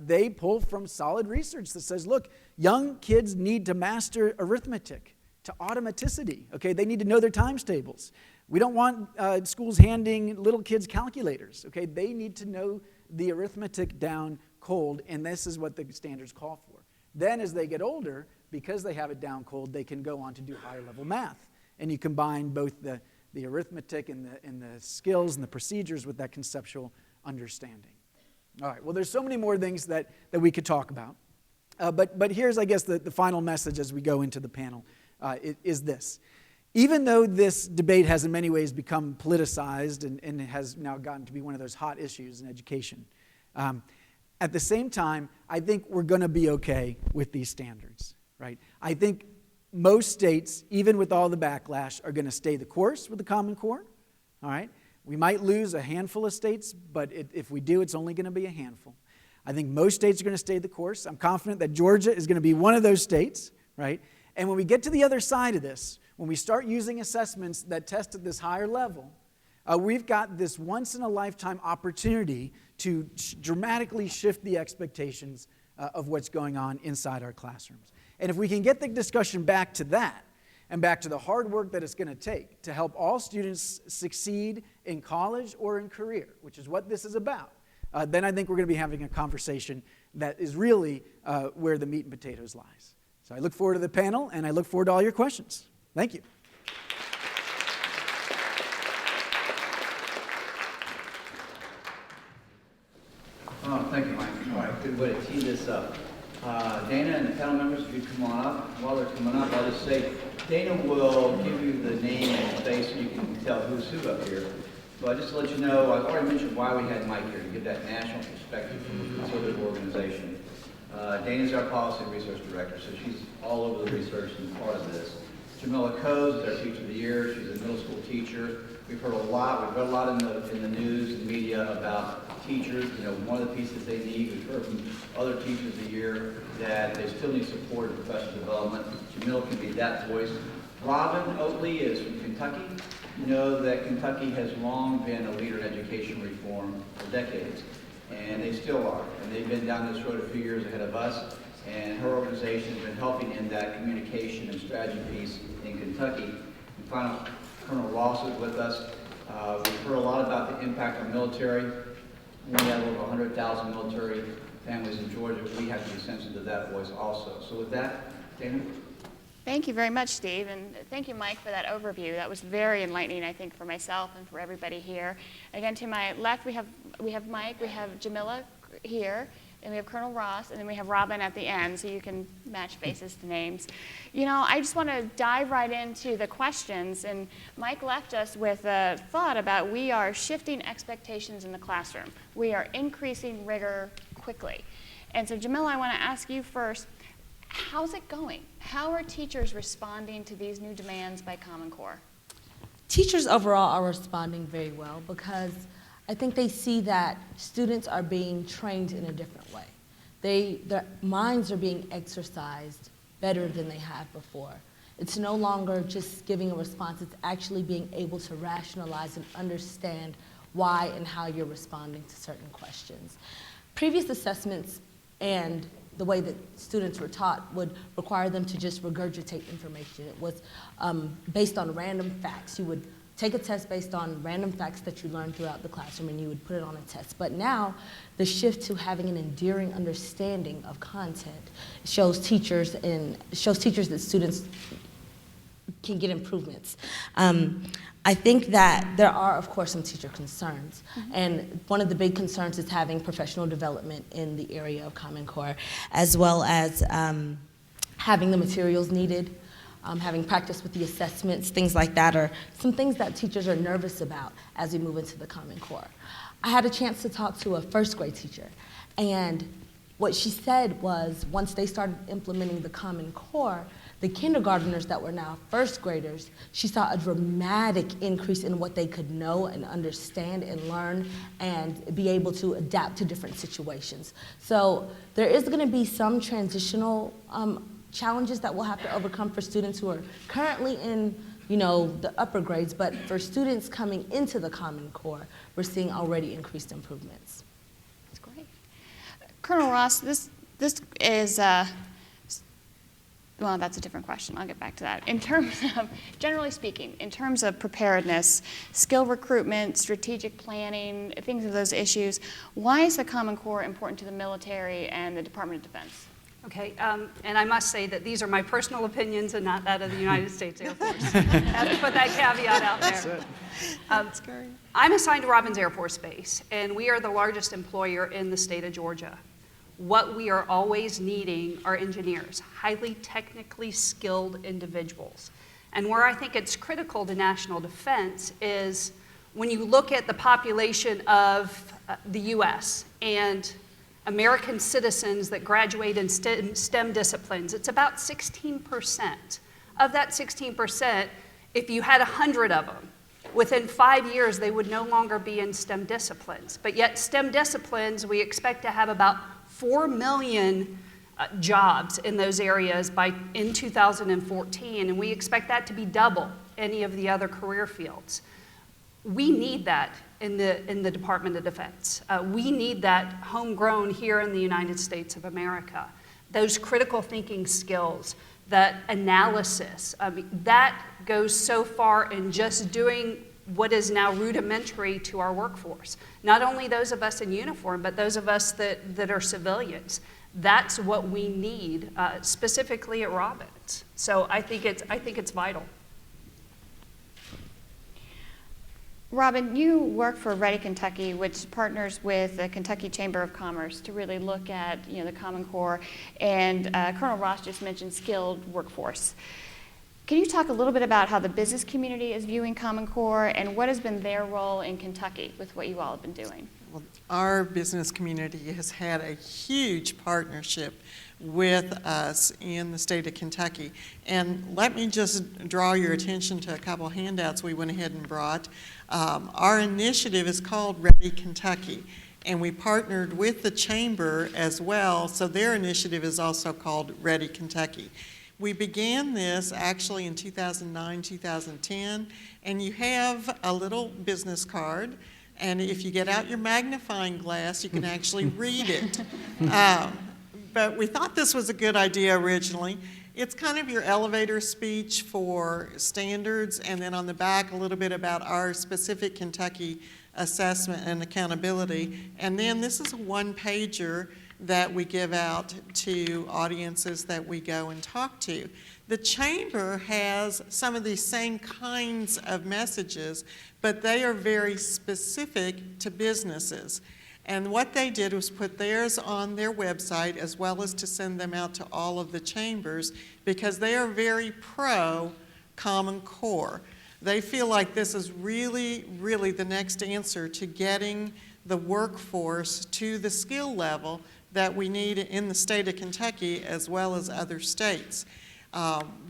They pull from solid research that says, look, young kids need to master arithmetic to automaticity. Okay, they need to know their times tables. We don't want schools handing little kids calculators. Okay, they need to know the arithmetic down cold, and this is what the standards call for. Then as they get older, because they have it down cold, they can go on to do higher level math. And you combine both the arithmetic and the skills and the procedures with that conceptual understanding. All right, well, there's so many more things that we could talk about. But here's, I guess, the final message as we go into the panel is this. Even though this debate has in many ways become politicized and has now gotten to be one of those hot issues in education, at the same time, I think we're going to be okay with these standards, right? I think most states, even with all the backlash, are going to stay the course with the Common Core, all right? We might lose a handful of states, but if we do, it's only going to be a handful. I think most states are going to stay the course. I'm confident that Georgia is going to be one of those states, right? And when we get to the other side of this, when we start using assessments that test at this higher level, we've got this once-in-a-lifetime opportunity to dramatically shift the expectations of what's going on inside our classrooms. And if we can get the discussion back to that, and back to the hard work that it's going to take to help all students succeed in college or in career, which is what this is about, then I think we're going to be having a conversation that is really where the meat and potatoes lies. So I look forward to the panel, and I look forward to all your questions. Thank you. Oh, thank you, Mike. All right, good way to tee this up. Dana and the panel members, if you come on up. While they're coming up, I'll just say, Dana will give you the name and face so you can tell who's who up here. But just to let you know, I've already mentioned why we had Mike here, to give that national perspective from a conservative organization. Dana's our policy and research director, so she's all over the research and part of this. Jamila Coase is our teacher of the year. She's a middle school teacher. We've read a lot in the news and media about teachers, one of the pieces they need. We've heard from other teachers of the year that they still need support in professional development. Jamil can be that voice. Robin Oatley is from Kentucky. You know that Kentucky has long been a leader in education reform for decades, and they still are. And they've been down this road a few years ahead of us, and her organization has been helping in that communication and strategy piece in Kentucky. And finally, Colonel Ross is with us. We've heard a lot about the impact on military. We have over 100,000 military families in Georgia. We have to be sensitive to that voice also. So with that, Dana? Thank you very much, Steve, and thank you, Mike, for that overview. That was very enlightening, I think, for myself and for everybody here. Again, to my left, we have Mike, we have Jamila here, and we have Colonel Ross, and then we have Robin at the end, so you can match faces to names. I just want to dive right into the questions, and Mike left us with a thought about we are shifting expectations in the classroom. We are increasing rigor quickly. And so, Jamila, I want to ask you first, how's it going? How are teachers responding to these new demands by Common Core? Teachers overall are responding very well because I think they see that students are being trained in a different way. Their minds are being exercised better than they have before. It's no longer just giving a response, it's actually being able to rationalize and understand why and how you're responding to certain questions. Previous assessments and the way that students were taught would require them to just regurgitate information. It was based on random facts. You would take a test based on random facts that you learned throughout the classroom and you would put it on a test. But now, the shift to having an enduring understanding of content shows teachers that students can get improvements. I think that there are, of course, some teacher concerns. Mm-hmm. And one of the big concerns is having professional development in the area of Common Core, as well as having the materials needed, having practice with the assessments, things like that are some things that teachers are nervous about as we move into the Common Core. I had a chance to talk to a first grade teacher, and what she said was once they started implementing the Common Core, the kindergartners that were now first graders, she saw a dramatic increase in what they could know and understand and learn and be able to adapt to different situations. So there is going to be some transitional challenges that we'll have to overcome for students who are currently in the upper grades, but for students coming into the Common Core, we're seeing already increased improvements. That's great. Colonel Ross, this is, well, that's a different question. I'll get back to that. In terms of, generally speaking, in terms of preparedness, skill recruitment, strategic planning, things of those issues, why is the Common Core important to the military and the Department of Defense? Okay, and I must say that these are my personal opinions and not that of the United States Air Force. I have to put that caveat out there. That's great. I'm assigned to Robins Air Force Base, and we are the largest employer in the state of Georgia. What we are always needing are engineers, highly technically skilled individuals. And where I think it's critical to national defense is when you look at the population of the U.S. and American citizens that graduate in STEM disciplines, it's about 16%. Of that 16%, if you had 100 of them, within 5 years they would no longer be in STEM disciplines. But yet STEM disciplines, we expect to have about 4 million jobs in those areas in 2014, and we expect that to be double any of the other career fields. We need that in the Department of Defense. We need that homegrown here in the United States of America. Those critical thinking skills, that analysis, that goes so far in just doing what is now rudimentary to our workforce. Not only those of us in uniform, but those of us that are civilians. That's what we need, specifically at Robins. So I think it's vital. Robin, you work for Ready Kentucky, which partners with the Kentucky Chamber of Commerce to really look at the Common Core, and Colonel Ross just mentioned skilled workforce. Can you talk a little bit about how the business community is viewing Common Core and what has been their role in Kentucky with what you all have been doing? Well, our business community has had a huge partnership with us in the state of Kentucky. And let me just draw your attention to a couple of handouts we went ahead and brought. Our initiative is called Ready Kentucky, and we partnered with the Chamber as well, so their initiative is also called Ready Kentucky. We began this actually in 2009, 2010, and you have a little business card, and if you get out your magnifying glass, you can actually read it. But we thought this was a good idea originally. It's kind of your elevator speech for standards, and then on the back a little bit about our specific Kentucky assessment and accountability. And then this is a one-pager that we give out to audiences that we go and talk to. The Chamber has some of these same kinds of messages, but they are very specific to businesses. And what they did was put theirs on their website as well as to send them out to all of the chambers because they are very pro Common Core. They feel like this is really, really the next answer to getting the workforce to the skill level that we need in the state of Kentucky as well as other states.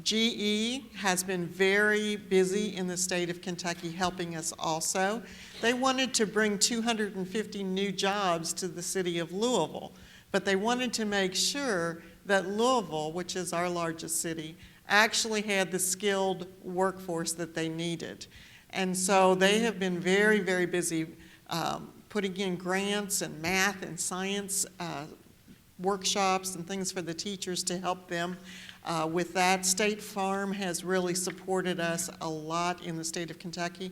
GE has been very busy in the state of Kentucky helping us also. They wanted to bring 250 new jobs to the city of Louisville, but they wanted to make sure that Louisville, which is our largest city, actually had the skilled workforce that they needed. And so they have been very, very busy putting in grants and math and science workshops and things for the teachers to help them with that. State Farm has really supported us a lot in the state of Kentucky.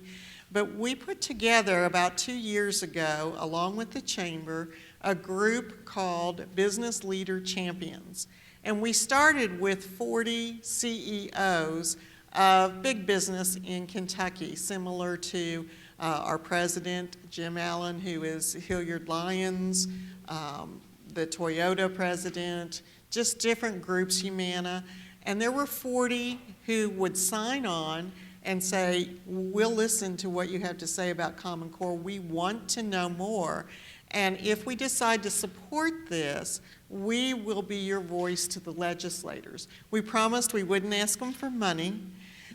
But we put together about 2 years ago, along with the Chamber, a group called Business Leader Champions. And we started with 40 CEOs of big business in Kentucky, similar to our president, Jim Allen, who is Hilliard Lyons, the Toyota president, just different groups, Humana. And there were 40 who would sign on and say, we'll listen to what you have to say about Common Core. We want to know more. And if we decide to support this, we will be your voice to the legislators. We promised we wouldn't ask them for money.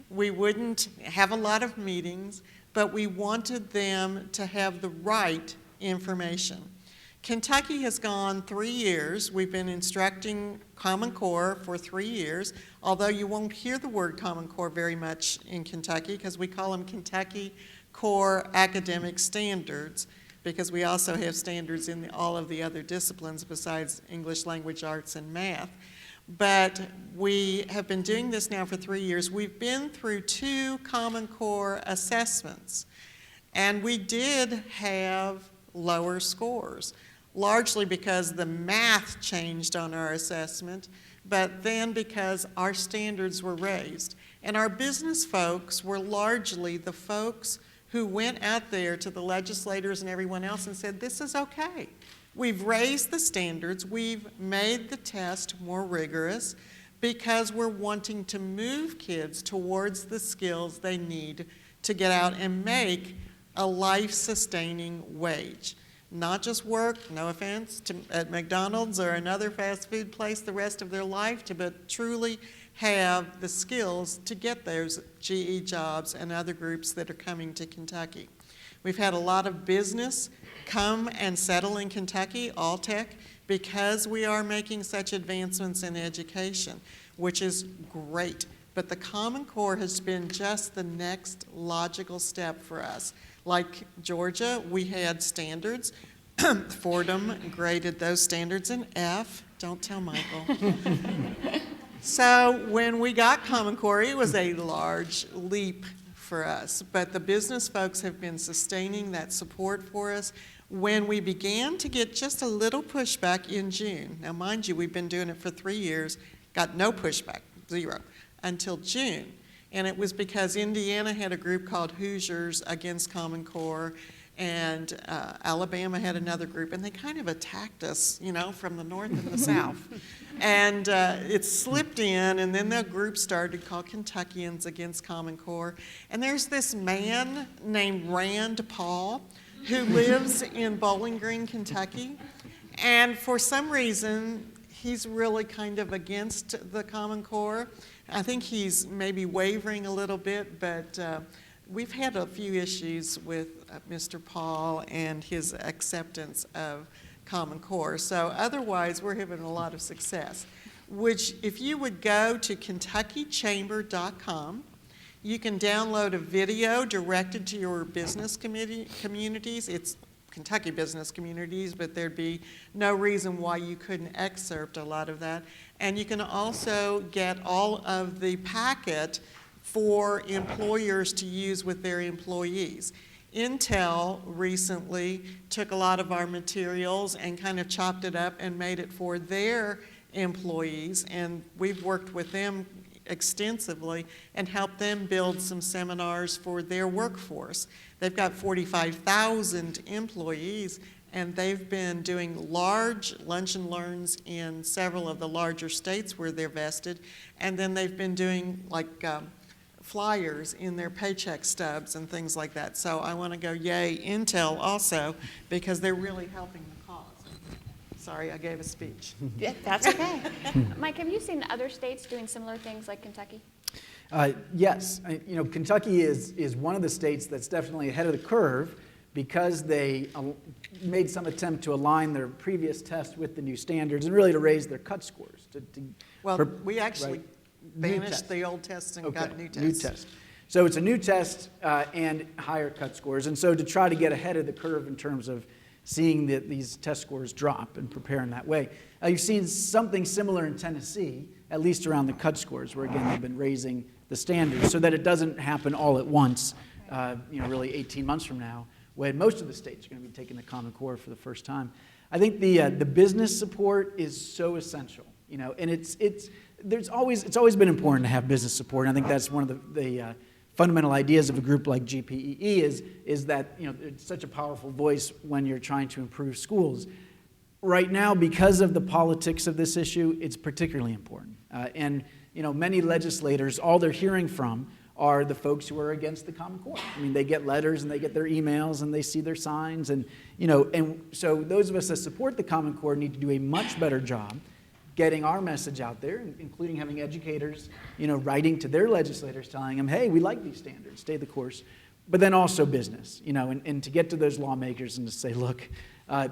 We wouldn't have a lot of meetings, but we wanted them to have the right information. Kentucky has gone 3 years. We've been instructing Common Core for 3 years, although you won't hear the word Common Core very much in Kentucky because we call them Kentucky Core Academic Standards, because we also have standards in all of the other disciplines besides English Language Arts and math. But we have been doing this now for 3 years. We've been through 2 Common Core assessments, and we did have lower scores, largely because the math changed on our assessment, but then because our standards were raised. And our business folks were largely the folks who went out there to the legislators and everyone else and said, this is okay. We've raised the standards, we've made the test more rigorous because we're wanting to move kids towards the skills they need to get out and make a life-sustaining wage. Not just work, no offense, at McDonald's or another fast food place the rest of their life, but truly have the skills to get those GE jobs and other groups that are coming to Kentucky. We've had a lot of business come and settle in Kentucky, Alltech, because we are making such advancements in education, which is great. But the Common Core has been just the next logical step for us. Like Georgia, we had standards. Fordham graded those standards an F. Don't tell Michael. So when we got Common Core, it was a large leap for us. But the business folks have been sustaining that support for us. When we began to get just a little pushback in June, now mind you, we've been doing it for 3 years, got no pushback, 0, until June. And it was because Indiana had a group called Hoosiers Against Common Core, and Alabama had another group, and they kind of attacked us, you know, from the north and the south. And it slipped in, and then the group started called Kentuckians Against Common Core. And there's this man named Rand Paul who lives in Bowling Green, Kentucky, and for some reason, he's really kind of against the Common Core. I think he's maybe wavering a little bit, but we've had a few issues with Mr. Paul and his acceptance of Common Core. So otherwise, we're having a lot of success. Which, if you would go to KentuckyChamber.com, you can download a video directed to your business communities. It's Kentucky business communities, but there'd be no reason why you couldn't excerpt a lot of that. And you can also get all of the packet for employers to use with their employees. Intel recently took a lot of our materials and kind of chopped it up and made it for their employees, and we've worked with them extensively and helped them build some seminars for their workforce. They've got 45,000 employees, and they've been doing large lunch and learns in several of the larger states where they're vested, and then they've been doing like flyers in their paycheck stubs and things like that. So I want to go yay Intel also, because they're really helping the cause. Sorry, I gave a speech. Yeah, that's okay. Mike, have you seen other states doing similar things like Kentucky? Yes. You know, Kentucky is one of the states that's definitely ahead of the curve because they made some attempt to align their previous test with the new standards and really to raise their cut scores. We actually banished the old tests and got new tests. New test. So it's a new test and higher cut scores. And so to try to get ahead of the curve in terms of seeing that these test scores drop and preparing that way. You've seen something similar in Tennessee, at least around the cut scores, where again they've been raising the standards so that it doesn't happen all at once, really 18 months from now, when most of the states are going to be taking the Common Core for the first time. I think the business support is so essential, and it's always been important to have business support. And I think that's one of the fundamental ideas of a group like GPEE is that it's such a powerful voice when you're trying to improve schools. Right now, because of the politics of this issue, it's particularly important. And many legislators, all they're hearing from are the folks who are against the Common Core. I mean, they get letters and they get their emails and they see their signs, and so those of us that support the Common Core need to do a much better job getting our message out there, including having educators, writing to their legislators telling them, hey, we like these standards, stay the course. But then also business, and to get to those lawmakers and to say, look,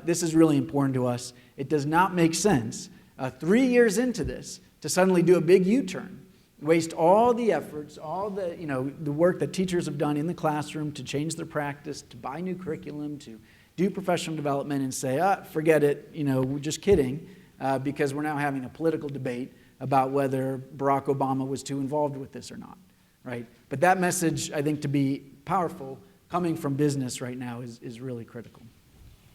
This is really important to us. It does not make sense 3 years into this to suddenly do a big U-turn, waste all the efforts, all the, the work that teachers have done in the classroom to change their practice, to buy new curriculum, to do professional development, and say, forget it, we're just kidding, because we're now having a political debate about whether Barack Obama was too involved with this or not, right? But that message, I think, to be powerful, coming from business right now is really critical.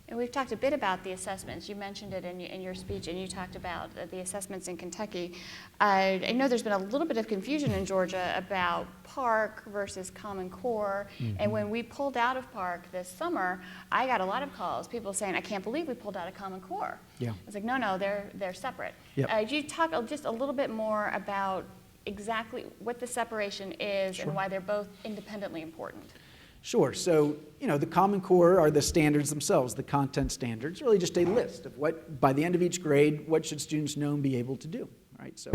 And we've talked a bit about the assessments. You mentioned it in your speech, and you talked about the assessments in Kentucky. I know there's been a little bit of confusion in Georgia about PARCC versus Common Core. Mm-hmm. And when we pulled out of PARCC this summer, I got a lot of calls, people saying, I can't believe we pulled out of Common Core. Yeah. I was like, no, they're separate. Yep. Could you talk just a little bit more about exactly what the separation is and why they're both independently important? Sure. So, the Common Core are the standards themselves, the content standards, really just a list of what, by the end of each grade, what should students know and be able to do, right? So,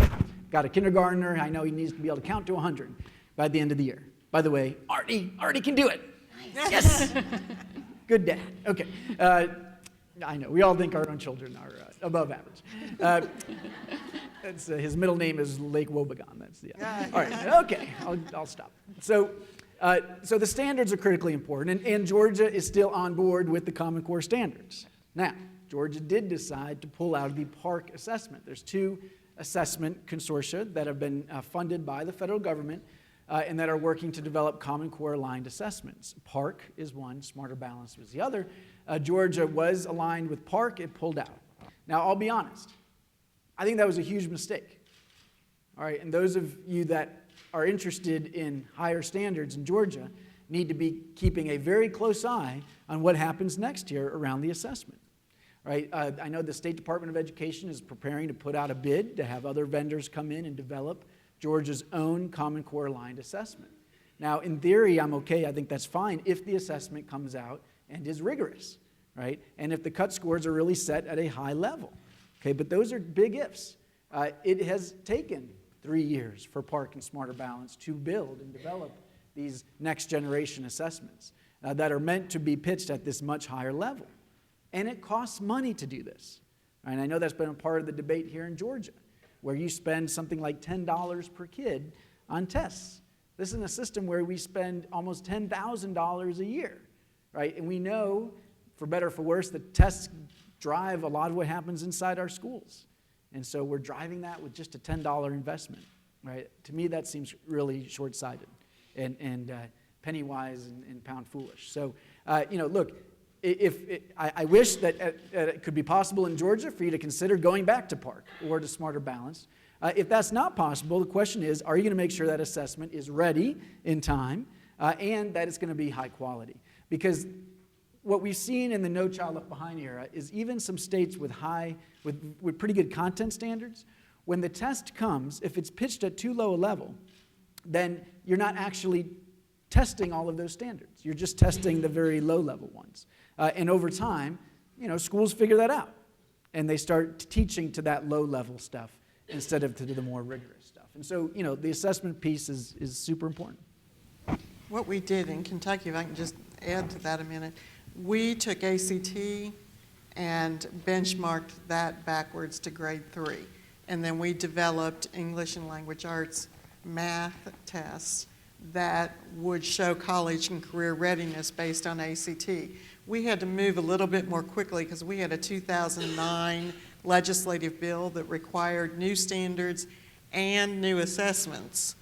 got a kindergartner, I know he needs to be able to count to 100 by the end of the year. By the way, Artie can do it. Nice. Yes. Good dad. Okay. I know, we all think our own children are above average. That's, his middle name is Lake Wobegon. That's All right. Okay. I'll stop. So the standards are critically important, and Georgia is still on board with the Common Core standards. Now, Georgia did decide to pull out of the PARCC assessment. There's 2 assessment consortia that have been funded by the federal government and that are working to develop Common Core aligned assessments. PARCC is one, Smarter Balanced was the other. Georgia was aligned with PARCC, it pulled out. Now, I'll be honest, I think that was a huge mistake. All right, and those of you that are interested in higher standards in Georgia need to be keeping a very close eye on what happens next year around the assessment. Right? I know the State Department of Education is preparing to put out a bid to have other vendors come in and develop Georgia's own Common Core aligned assessment. Now, in theory, I'm okay. I think that's fine if the assessment comes out and is rigorous, right? And if the cut scores are really set at a high level. Okay, but those are big ifs. It has taken 3 years for PARCC and Smarter Balance to build and develop these next generation assessments that are meant to be pitched at this much higher level. And it costs money to do this. And I know that's been a part of the debate here in Georgia, where you spend something like $10 per kid on tests. This is a system where we spend almost $10,000 a year, right? And we know, for better or for worse, that tests drive a lot of what happens inside our schools. And so we're driving that with just a $10 investment, right? To me, that seems really short-sighted and penny-wise and pound-foolish. So, look, I wish that it could be possible in Georgia for you to consider going back to PARCC or to Smarter Balance. If that's not possible, the question is, are you going to make sure that assessment is ready in time and that it's going to be high quality? Because what we've seen in the No Child Left Behind era is even some states with pretty good content standards, when the test comes, if it's pitched at too low a level, then you're not actually testing all of those standards. You're just testing the very low-level ones. And over time, schools figure that out, and they start teaching to that low-level stuff instead of to the more rigorous stuff. And so, the assessment piece is super important. What we did in Kentucky, if I can just add to that a minute, we took ACT and benchmarked that backwards to grade 3. And then we developed English and Language Arts math tests that would show college and career readiness based on ACT. We had to move a little bit more quickly because we had a 2009 legislative bill that required new standards and new assessments.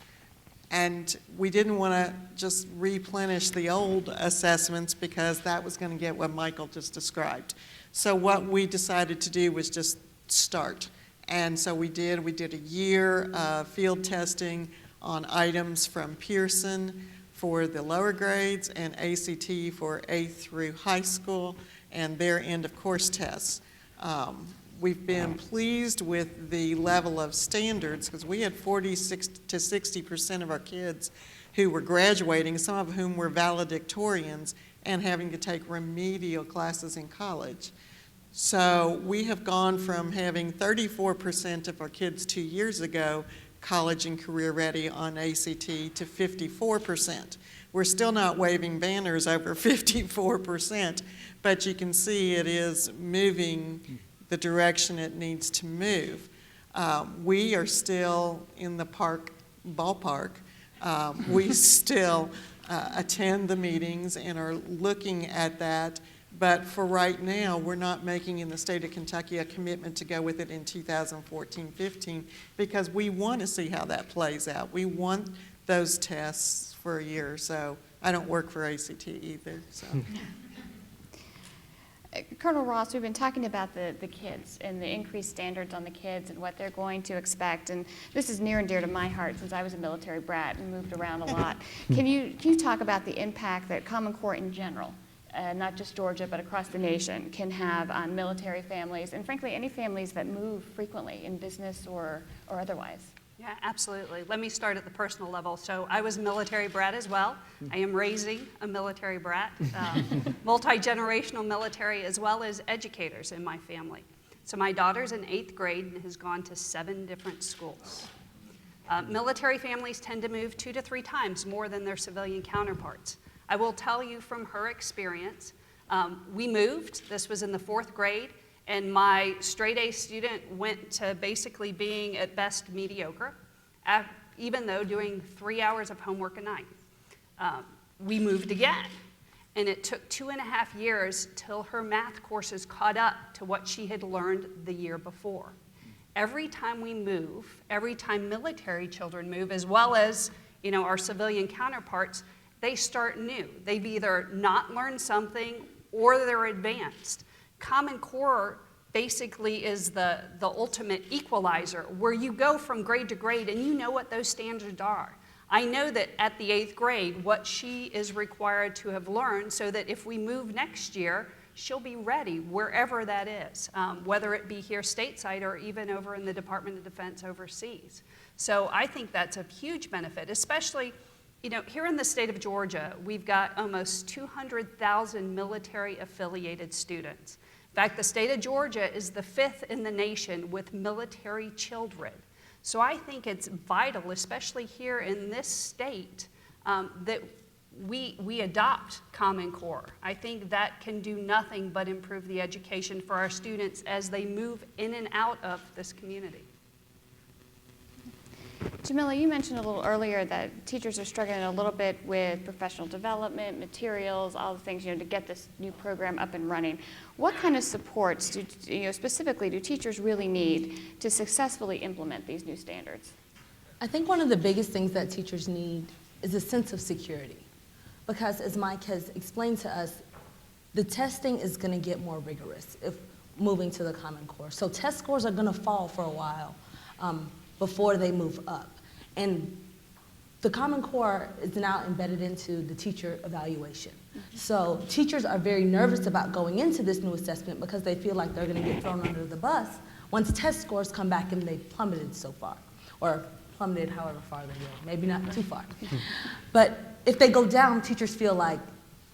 And we didn't want to just replenish the old assessments because that was going to get what Michael just described. So what we decided to do was just start. And so we did a year of field testing on items from Pearson for the lower grades and ACT for 8th through high school and their end of course tests. We've been pleased with the level of standards because we had 46 to 60% of our kids who were graduating, some of whom were valedictorians and having to take remedial classes in college. So we have gone from having 34% of our kids 2 years ago college and career ready on ACT to 54%. We're still not waving banners over 54%, but you can see it is moving the direction it needs to move. We are still in the ballpark. We still attend the meetings and are looking at that. But for right now, we're not making in the state of Kentucky a commitment to go with it in 2014-15 because we want to see how that plays out. We want those tests for a year. So I don't work for ACT either. So. Colonel Ross, we've been talking about the kids and the increased standards on the kids and what they're going to expect. And this is near and dear to my heart since I was a military brat and moved around a lot. Can you talk about the impact that Common Core in general, not just Georgia, but across the nation, can have on military families and, frankly, any families that move frequently in business or otherwise? Yeah, absolutely. Let me start at the personal level. So I was a military brat as well. I am raising a military brat, multi-generational military, as well as educators in my family. So my daughter's in 8th grade and has gone to 7 different schools. Military families tend to move 2 to 3 times more than their civilian counterparts. I will tell you from her experience, we moved, this was in the 4th grade, and my straight A student went to basically being at best mediocre, even though doing 3 hours of homework a night. We moved again, and it took 2.5 years till her math courses caught up to what she had learned the year before. Every time we move, every time military children move, as well as our civilian counterparts, they start new. They've either not learned something or they're advanced. Common Core basically is the ultimate equalizer where you go from grade to grade and you know what those standards are. I know that at the 8th grade what she is required to have learned so that if we move next year, she'll be ready wherever that is, whether it be here stateside or even over in the Department of Defense overseas. So I think that's a huge benefit, especially here in the state of Georgia, we've got almost 200,000 military-affiliated students. In fact, the state of Georgia is the 5th in the nation with military children. So I think it's vital, especially here in this state, that we adopt Common Core. I think that can do nothing but improve the education for our students as they move in and out of this community. Jamila, you mentioned a little earlier that teachers are struggling a little bit with professional development, materials, all the things, to get this new program up and running. What kind of supports specifically do teachers really need to successfully implement these new standards? I think one of the biggest things that teachers need is a sense of security. Because as Mike has explained to us, the testing is going to get more rigorous if moving to the Common Core. So test scores are going to fall for a while before they move up. And the Common Core is now embedded into the teacher evaluation. So teachers are very nervous about going into this new assessment because they feel like they're going to get thrown under the bus once test scores come back and they've plummeted so far, or plummeted however far they will, maybe not too far. But if they go down, teachers feel like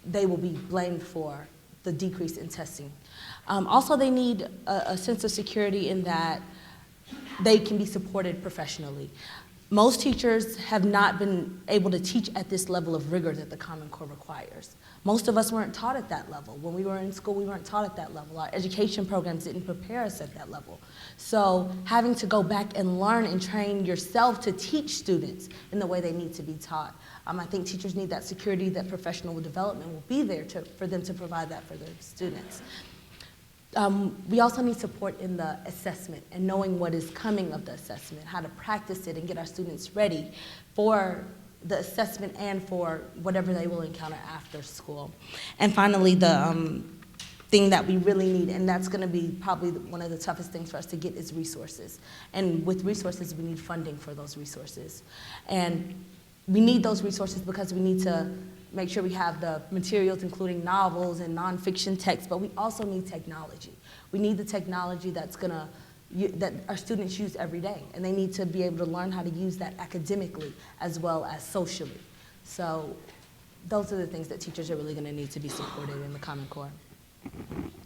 they will be blamed for the decrease in testing. Also, they need a sense of security in that they can be supported professionally. Most teachers have not been able to teach at this level of rigor that the Common Core requires. Most of us weren't taught at that level. When we were in school, we weren't taught at that level. Our education programs didn't prepare us at that level. So having to go back and learn and train yourself to teach students in the way they need to be taught. I think teachers need that security that professional development will be there for them to provide that for their students. We also need support in the assessment and knowing what is coming of the assessment, how to practice it and get our students ready for the assessment and for whatever they will encounter after school. And finally, the thing that we really need, and that's going to be probably one of the toughest things for us to get, is resources. And with resources, we need funding for those resources. And we need those resources because we need to make sure we have the materials, including novels and nonfiction texts, but we also need technology. We need the technology that our students use every day, and they need to be able to learn how to use that academically as well as socially. So those are the things that teachers are really going to need to be supported in the Common Core.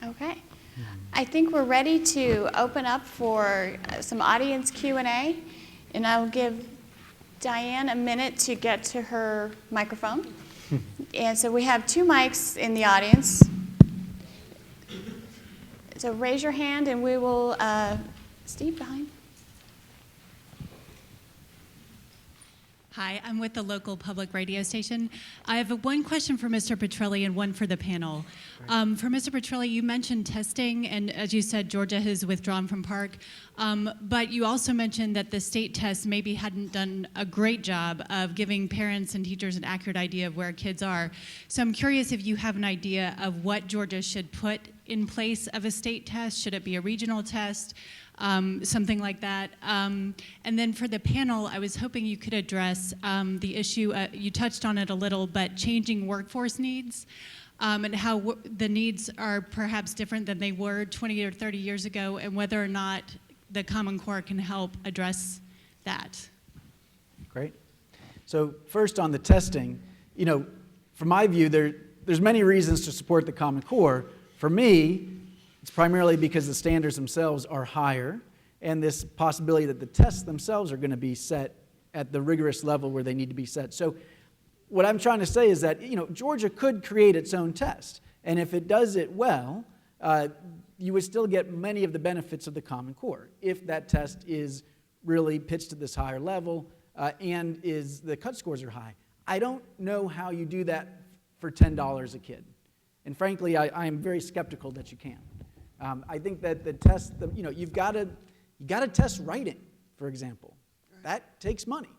Okay. I think we're ready to open up for some audience Q&A. And I'll give Diane a minute to get to her microphone. And so we have 2 mics in the audience. So raise your hand and we will, Steve behind. Hi, I'm with the local public radio station. I have one question for Mr. Petrilli and one for the panel. For Mr. Petrilli, you mentioned testing, and as you said, Georgia has withdrawn from PARCC, but you also mentioned that the state test maybe hadn't done a great job of giving parents and teachers an accurate idea of where kids are. So I'm curious if you have an idea of what Georgia should put in place of a state test. Should it be a regional test? Something like that. And then for the panel, I was hoping you could address the issue, you touched on it a little, but changing workforce needs and how the needs are perhaps different than they were 20 or 30 years ago, and whether or not the Common Core can help address that. Great. So first on the testing, from my view, there's many reasons to support the Common Core. For me, it's primarily because the standards themselves are higher, and this possibility that the tests themselves are going to be set at the rigorous level where they need to be set. So what I'm trying to say is that Georgia could create its own test, and if it does it well, you would still get many of the benefits of the Common Core if that test is really pitched at this higher level and the cut scores are high. I don't know how you do that for $10 a kid, and frankly, I am very skeptical that you can. I think that the test, you've got to test writing, for example. That takes money.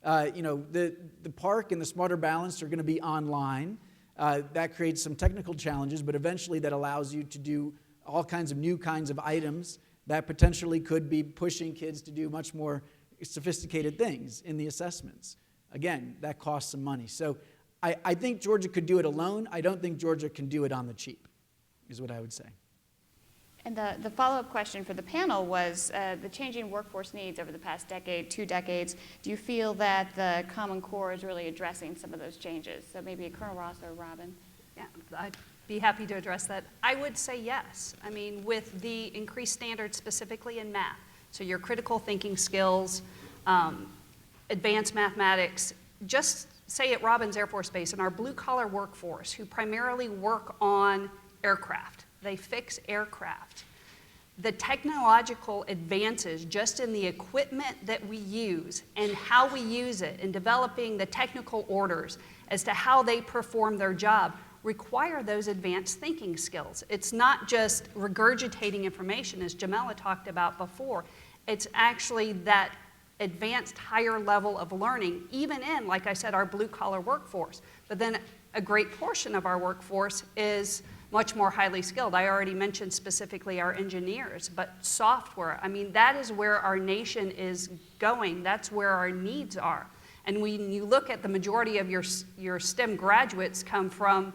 The PARCC and the Smarter Balanced are going to be online. That creates some technical challenges, but eventually that allows you to do all kinds of new kinds of items that potentially could be pushing kids to do much more sophisticated things in the assessments. Again, that costs some money. So I think Georgia could do it alone. I don't think Georgia can do it on the cheap, is what I would say. And the follow-up question for the panel was the changing workforce needs over the past decade, 2 decades. Do you feel that the Common Core is really addressing some of those changes? So maybe Colonel Ross or Robin. Yeah, I'd be happy to address that. I would say yes. I mean, with the increased standards specifically in math, so your critical thinking skills, advanced mathematics, just say at Robins Air Force Base, in our blue-collar workforce who primarily work on aircraft, they fix aircraft. The technological advances just in the equipment that we use and how we use it in developing the technical orders as to how they perform their job require those advanced thinking skills. It's not just regurgitating information, as Jamila talked about before. It's actually that advanced higher level of learning, even in, like I said, our blue-collar workforce. But then a great portion of our workforce is much more highly skilled. I already mentioned specifically our engineers, but software, I mean, that is where our nation is going. That's where our needs are. And when you look at the majority of your STEM graduates come from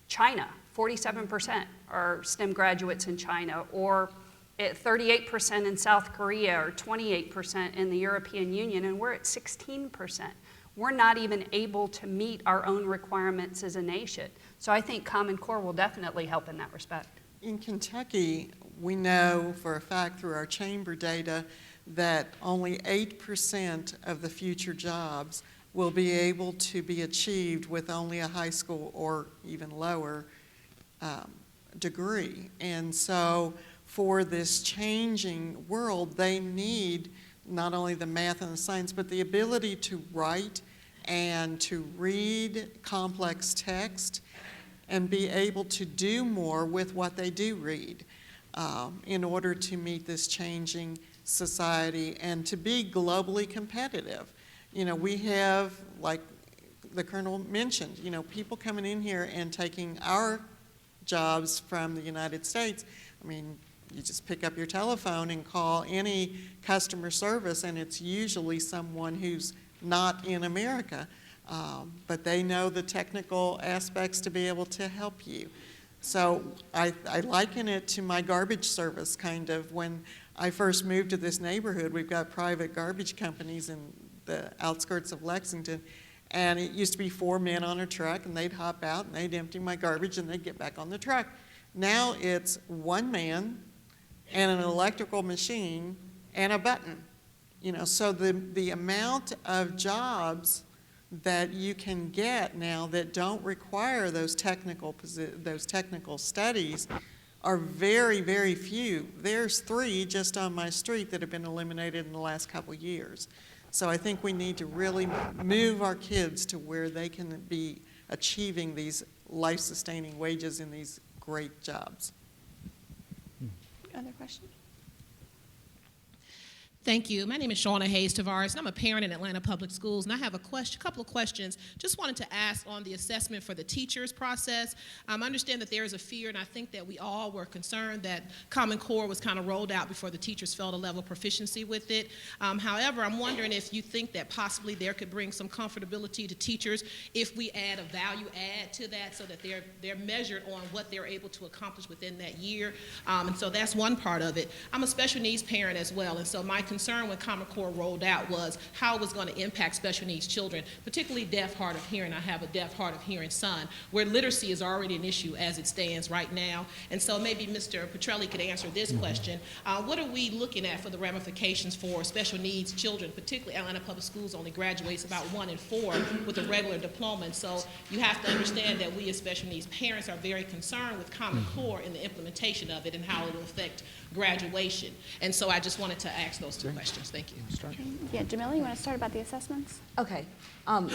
China, 47% are STEM graduates in China, or 38% in South Korea, or 28% in the European Union, and we're at 16%. We're not even able to meet our own requirements as a nation. So I think Common Core will definitely help in that respect. In Kentucky, we know for a fact through our chamber data that only 8% of the future jobs will be able to be achieved with only a high school or even lower degree. And so for this changing world, they need not only the math and the science, but the ability to write and to read complex text and be able to do more with what they do read in order to meet this changing society and to be globally competitive. We have, like the Colonel mentioned, people coming in here and taking our jobs from the United States. I mean, you just pick up your telephone and call any customer service, and it's usually someone who's not in America, but they know the technical aspects to be able to help you. So I liken it to my garbage service, kind of. When I first moved to this neighborhood, we've got private garbage companies in the outskirts of Lexington, and it used to be 4 men on a truck, and they'd hop out, and they'd empty my garbage, and they'd get back on the truck. Now it's 1 man and an electrical machine and a button. You know, so the amount of jobs that you can get now that don't require those technical studies are very, very few. There's 3 just on my street that have been eliminated in the last couple of years. So I think we need to really move our kids to where they can be achieving these life-sustaining wages in these great jobs. Other questions? Thank you. My name is Shauna Hayes Tavares, and I'm a parent in Atlanta Public Schools, and I have a couple of questions. Just wanted to ask on the assessment for the teachers process. I understand that there is a fear, and I think that we all were concerned that Common Core was kind of rolled out before the teachers felt a level of proficiency with it. However, I'm wondering if you think that possibly there could bring some comfortability to teachers if we add a value add to that so that they're measured on what they're able to accomplish within that year. And so that's one part of it. I'm a special needs parent as well, and so my concern when Common Core rolled out was how it was going to impact special needs children, particularly deaf, hard of hearing. I have a deaf, hard of hearing son, where literacy is already an issue as it stands right now. And so maybe Mr. Petrelli could answer this question. What are we looking at for the ramifications for special needs children, particularly Atlanta Public Schools only graduates about 1 in 4 with a regular diploma. And so you have to understand that we as special needs parents are very concerned with Common Core and the implementation of it and how it will affect graduation. And so I just wanted to ask those 2 questions. Thank you. Yeah, Jamila, you want to start about the assessments? Okay. And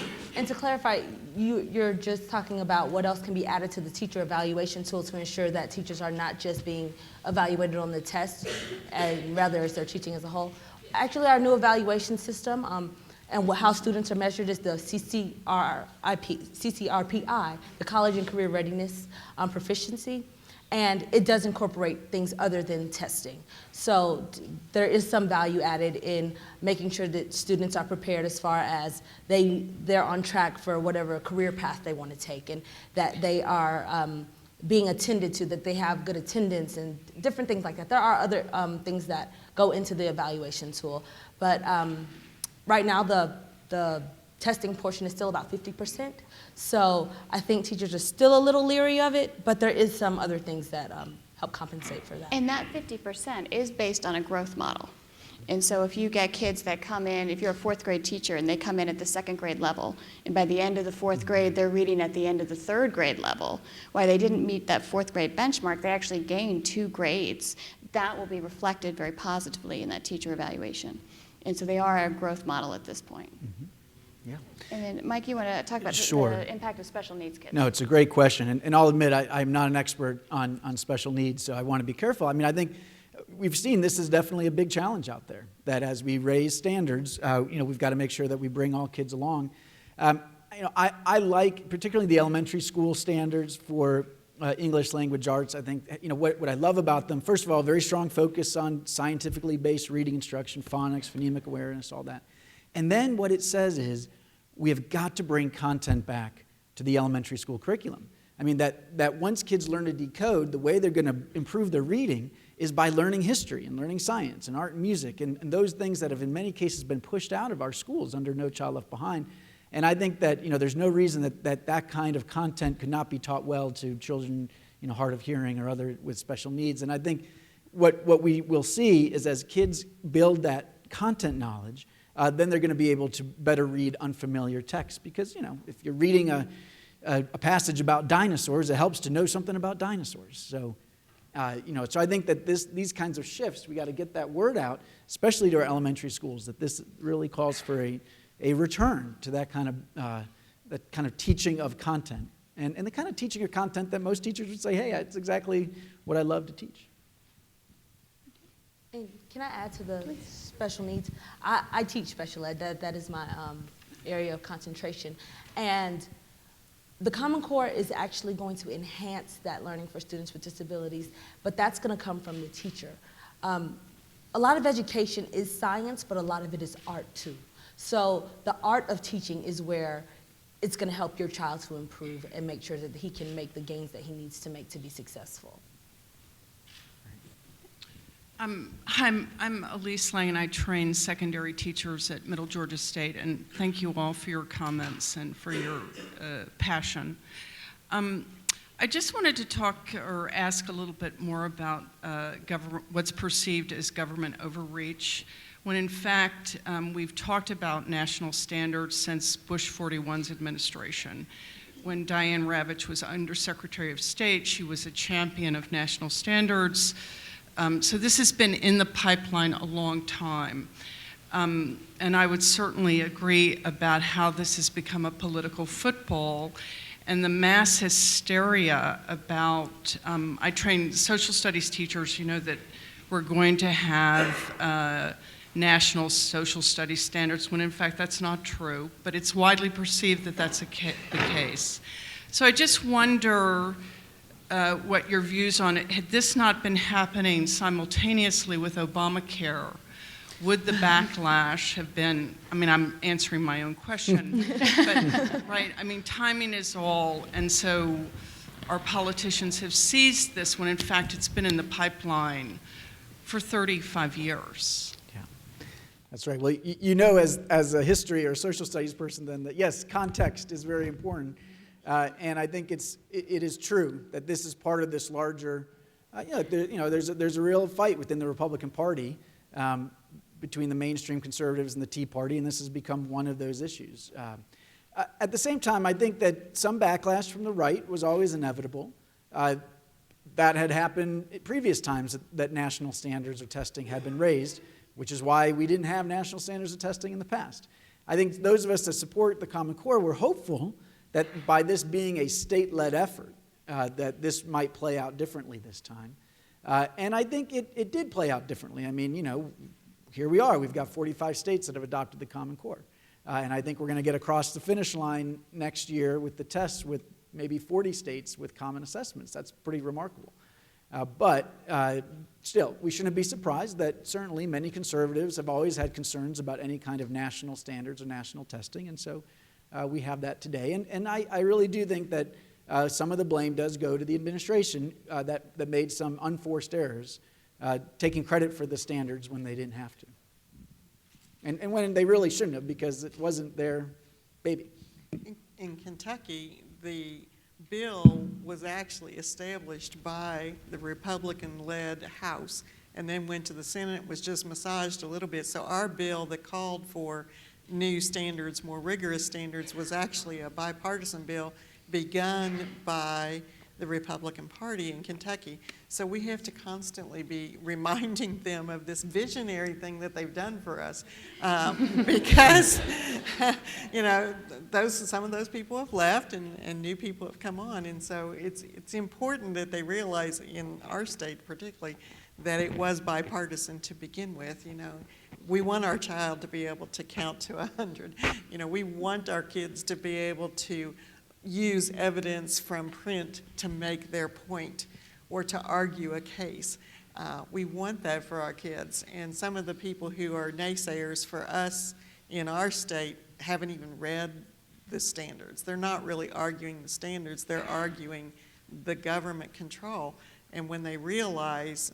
to clarify, you're just talking about what else can be added to the teacher evaluation tool to ensure that teachers are not just being evaluated on the test, and rather as they're teaching as a whole. Actually, our new evaluation system and how students are measured is the CCRPI, the College and Career Readiness Proficiency. And it does incorporate things other than testing. So there is some value added in making sure that students are prepared as far as they're on track for whatever career path they want to take, and that they are being attended to, that they have good attendance and different things like that. There are other things that go into the evaluation tool. But right now the testing portion is still about 50%. So I think teachers are still a little leery of it, but there is some other things that help compensate for that. And that 50% is based on a growth model. And so if you get kids that come in, if you're a 4th grade teacher and they come in at the 2nd grade level, and by the end of the 4th grade, they're reading at the end of the 3rd grade level, why they didn't meet that 4th grade benchmark, they actually gained 2 grades. That will be reflected very positively in that teacher evaluation. And so they are a growth model at this point. Mm-hmm. Yeah. And then, Mike, you want to talk about Sure. the impact of special needs kids? No, it's a great question. And I'll admit I'm not an expert on special needs, so I want to be careful. I mean, I think we've seen this is definitely a big challenge out there, that as we raise standards, we've got to make sure that we bring all kids along. I like particularly the elementary school standards for English language arts. I think, what I love about them, first of all, very strong focus on scientifically based reading instruction, phonics, phonemic awareness, all that. And then what it says is we have got to bring content back to the elementary school curriculum. I mean, that once kids learn to decode, the way they're going to improve their reading is by learning history and learning science and art and music and those things that have in many cases been pushed out of our schools under No Child Left Behind. And I think that there's no reason that kind of content could not be taught well to children hard of hearing or other with special needs. And I think what we will see is as kids build that content knowledge, then they're going to be able to better read unfamiliar text. Because, if you're reading a passage about dinosaurs, it helps to know something about dinosaurs. So, so I think that these kinds of shifts, we got to get that word out, especially to our elementary schools, that this really calls for a return to that kind of teaching of content. And the kind of teaching of content that most teachers would say, hey, it's exactly what I love to teach. And can I add to the special needs? I teach special ed. That is my area of concentration. And the Common Core is actually going to enhance that learning for students with disabilities, but that's going to come from the teacher. A lot of education is science, but a lot of it is art too. So the art of teaching is where it's going to help your child to improve and make sure that he can make the gains that he needs to make to be successful. Hi, I'm Elise Lang, and I train secondary teachers at Middle Georgia State, and thank you all for your comments and for your passion. I just wanted to talk or ask a little bit more about what's perceived as government overreach. when in fact we've talked about national standards since Bush 41's administration. When Diane Ravitch was Undersecretary of State, she was a champion of national standards. So this has been in the pipeline a long time. And I would certainly agree about how this has become a political football and the mass hysteria about, I train social studies teachers, you know, that we're going to have national social studies standards, when in fact that's not true, but it's widely perceived that that's the case. So I just wonder what your views on it. Had this not been happening simultaneously with Obamacare, would the backlash have been, I mean, I'm answering my own question, but, right, I mean, timing is all, and so our politicians have seized this when in fact it's been in the pipeline for 35 years. That's right. Well, you know, as a history or social studies person, then that yes, context is very important, and I think it is true that this is part of this larger. There's a real fight within the Republican Party between the mainstream conservatives and the Tea Party, and this has become one of those issues. At the same time, I think that some backlash from the right was always inevitable. That had happened at previous times that national standards of testing had been raised, which is why we didn't have national standards of testing in the past. I think those of us that support the Common Core were hopeful that by this being a state-led effort, that this might play out differently this time. And I think it did play out differently. I mean, you know, here we are. We've got 45 states that have adopted the Common Core. And I think we're going to get across the finish line next year with the tests with maybe 40 states with common assessments. That's pretty remarkable. But still, we shouldn't be surprised that certainly many conservatives have always had concerns about any kind of national standards or national testing, and so we have that today. And I really do think that some of the blame does go to the administration that made some unforced errors, taking credit for the standards when they didn't have to. And when they really shouldn't have, because it wasn't their baby. In Kentucky, the bill was actually established by the Republican-led House and then went to the Senate, was just massaged a little bit. So our bill that called for new standards, more rigorous standards, was actually a bipartisan bill begun by the Republican Party in Kentucky. So we have to constantly be reminding them of this visionary thing that they've done for us, because you know, some of those people have left and new people have come on, and so it's important that they realize in our state particularly that it was bipartisan to begin with. You know, we want our child to be able to count to 100. You know, we want our kids to be able to use evidence from print to make their point or to argue a case. We want that for our kids. And some of the people who are naysayers for us in our state haven't even read the standards. They're not really arguing the standards, they're arguing the government control. And when they realize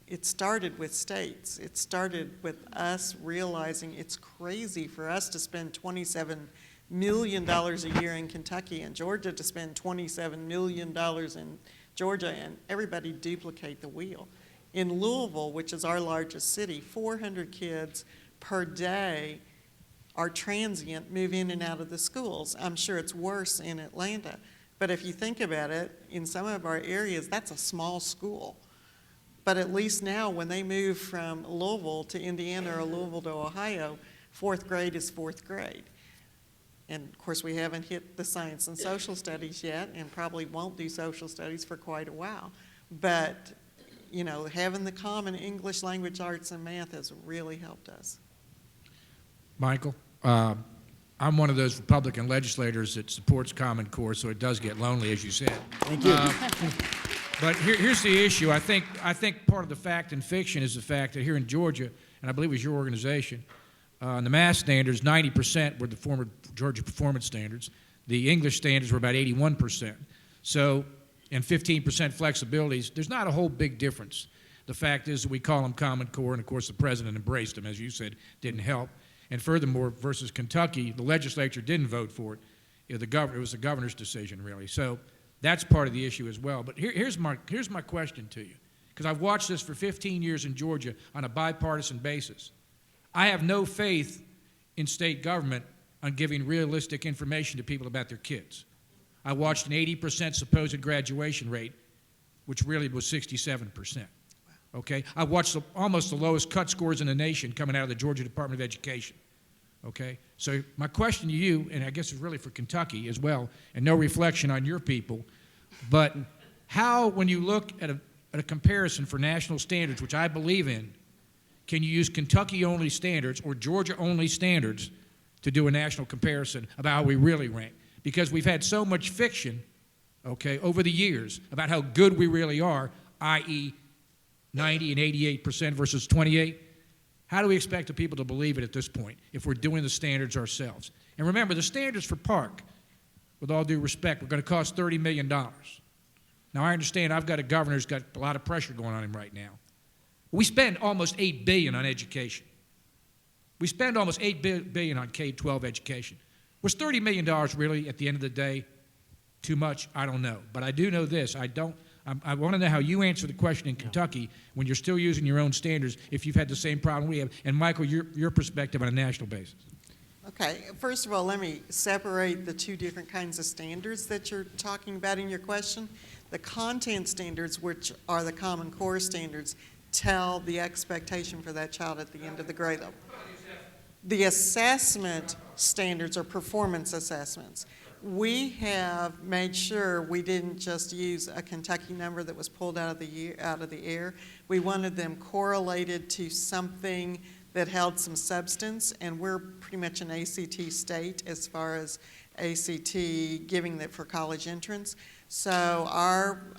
it started with states, it started with us realizing it's crazy for us to spend $27 million a year in Kentucky and Georgia to spend $27 million in Georgia, and everybody duplicate the wheel. In Louisville, which is our largest city, 400 kids per day are transient, move in and out of the schools. I'm sure it's worse in Atlanta. But if you think about it, in some of our areas, that's a small school. But at least now, when they move from Louisville to Indiana or Louisville to Ohio, fourth grade is fourth grade. And of course, we haven't hit the science and social studies yet, and probably won't do social studies for quite a while. But, you know, having the common English language arts and math has really helped us. Michael, I'm one of those Republican legislators that supports Common Core, so it does get lonely, as you said. Thank you. But here's the issue. I think part of the fact and fiction is the fact that here in Georgia, and I believe it was your organization, the math standards, 90% were the former Georgia performance standards. The English standards were about 81%. So, and 15% flexibilities, there's not a whole big difference. The fact is that we call them Common Core, and of course the president embraced them, as you said, didn't help. And furthermore, versus Kentucky, the legislature didn't vote for it. It was the governor's decision, really. So that's part of the issue as well. But here's my question to you, because I've watched this for 15 years in Georgia on a bipartisan basis. I have no faith in state government on giving realistic information to people about their kids. I watched an 80% supposed graduation rate, which really was 67%. Okay? I watched almost the lowest cut scores in the nation coming out of the Georgia Department of Education. Okay? So my question to you, and I guess it's really for Kentucky as well, and no reflection on your people, but how, when you look at a comparison for national standards, which I believe in, can you use Kentucky-only standards or Georgia-only standards to do a national comparison about how we really rank? Because we've had so much fiction, okay, over the years about how good we really are, i.e. 90 and 88% versus 28. How do we expect the people to believe it at this point if we're doing the standards ourselves? And remember, the standards for Park, with all due respect, were going to cost $30 million. Now, I understand I've got a governor who's got a lot of pressure going on him right now. We spend almost $8 billion on education. We spend almost $8 billion on K-12 education. Was $30 million really, at the end of the day, too much? I don't know. But I do know this. I want to know how you answer the question in Kentucky when you're still using your own standards, if you've had the same problem we have. And, Michael, your perspective on a national basis. Okay, first of all, let me separate the two different kinds of standards that you're talking about in your question. The content standards, which are the Common Core standards, tell the expectation for that child at the end of the grade level. The assessment standards are performance assessments. We have made sure we didn't just use a Kentucky number that was pulled out of the air. We wanted them correlated to something that held some substance, and we're pretty much an ACT state as far as ACT giving that for college entrance. So our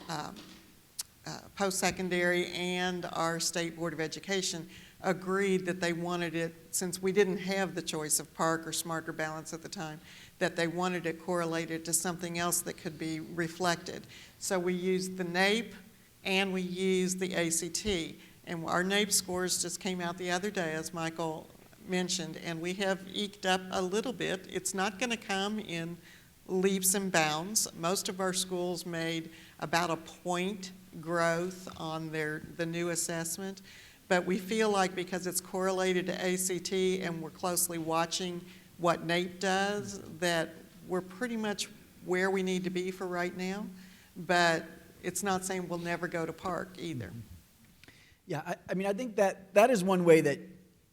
post-secondary and our State Board of Education agreed that they wanted it, since we didn't have the choice of Park or Smart or Balance at the time, that they wanted it correlated to something else that could be reflected. So we used the NAEP and we used the ACT. And our NAEP scores just came out the other day, as Michael mentioned, and we have eked up a little bit. It's not going to come in leaps and bounds. Most of our schools made about a point growth on the new assessment, but we feel like because it's correlated to ACT and we're closely watching what NAEP does, that we're pretty much where we need to be for right now, but it's not saying we'll never go to Park either. Yeah, I mean, I think that is one way that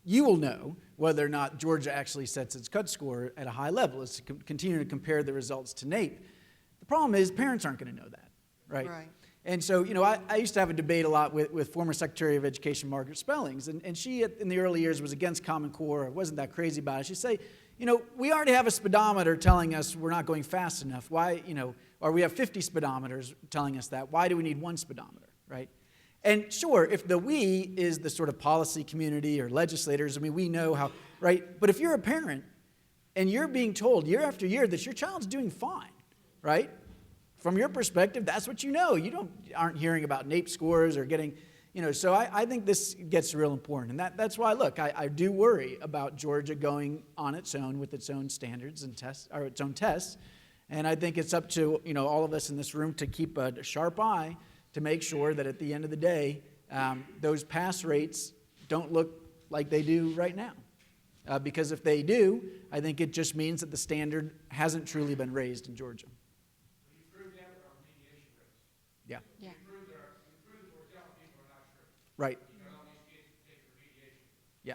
you will know whether or not Georgia actually sets its cut score at a high level, is to continue to compare the results to NAEP. The problem is parents aren't going to know that, right? Right. And so, I used to have a debate a lot with former Secretary of Education Margaret Spellings, and she, in the early years, was against Common Core, wasn't that crazy about it. She'd say, we already have a speedometer telling us we're not going fast enough. Why, or we have 50 speedometers telling us that. Why do we need one speedometer, right? And sure, if the we is the sort of policy community or legislators, I mean, we know how, right? But if you're a parent and you're being told year after year that your child's doing fine, right? From your perspective, that's what you know. You aren't hearing about NAEP scores or getting, so I think this gets real important. And that's why, look, I do worry about Georgia going on its own with its own standards and tests, or its own tests. And I think it's up to, all of us in this room to keep a sharp eye to make sure that at the end of the day, those pass rates don't look like they do right now. Because if they do, I think it just means that the standard hasn't truly been raised in Georgia. You proved that with our mediation rates. Yeah. Yeah. You proved that we're telling people are not true. Right. All these kids take remediation. Yeah.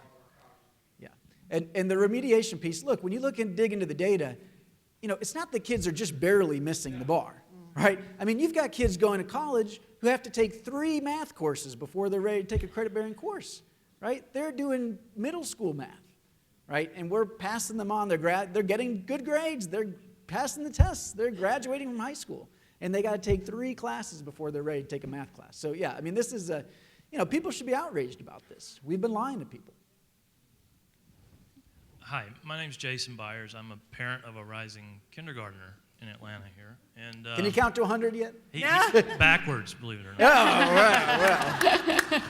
Yeah. And the remediation piece, look, when you look and dig into the data, it's not that kids are just barely missing the bar, right? I mean, you've got kids going to college who have to take 3 math courses before they're ready to take a credit-bearing course, right? They're doing middle school math, right? And we're passing them on. They're getting good grades. They're passing the tests. They're graduating from high school. And they got to take 3 classes before they're ready to take a math class. So, yeah, I mean, this is people should be outraged about this. We've been lying to people. Hi, my name's Jason Byers. I'm a parent of a rising kindergartner in Atlanta here. And Can you count to 100 yet? He's backwards, believe it or not. Oh, well.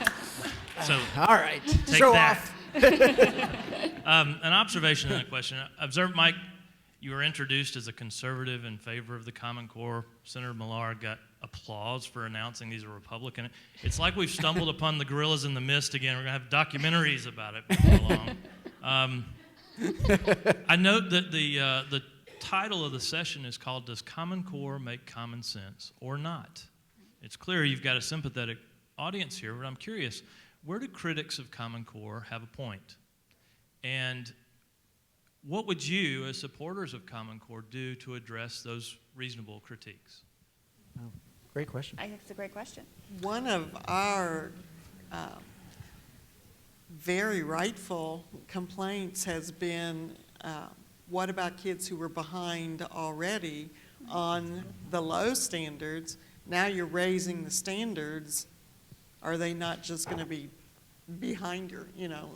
So, all right. Take Show that. off. An observation and a question. I observed, Mike, You were introduced as a conservative in favor of the Common Core. Senator Millard got applause for announcing he's a Republican. It's like we've stumbled upon the gorillas in the mist again. We're going to have documentaries about it before long. I note that the title of the session is called, Does Common Core Make Common Sense or Not? It's clear you've got a sympathetic audience here, but I'm curious, where do critics of Common Core have a point? And what would you, as supporters of Common Core, do to address those reasonable critiques? Oh, great question. I think it's a great question. One of our very rightful complaints has been, what about kids who were behind already on the low standards? Now you're raising the standards. Are they not just going to be behind your,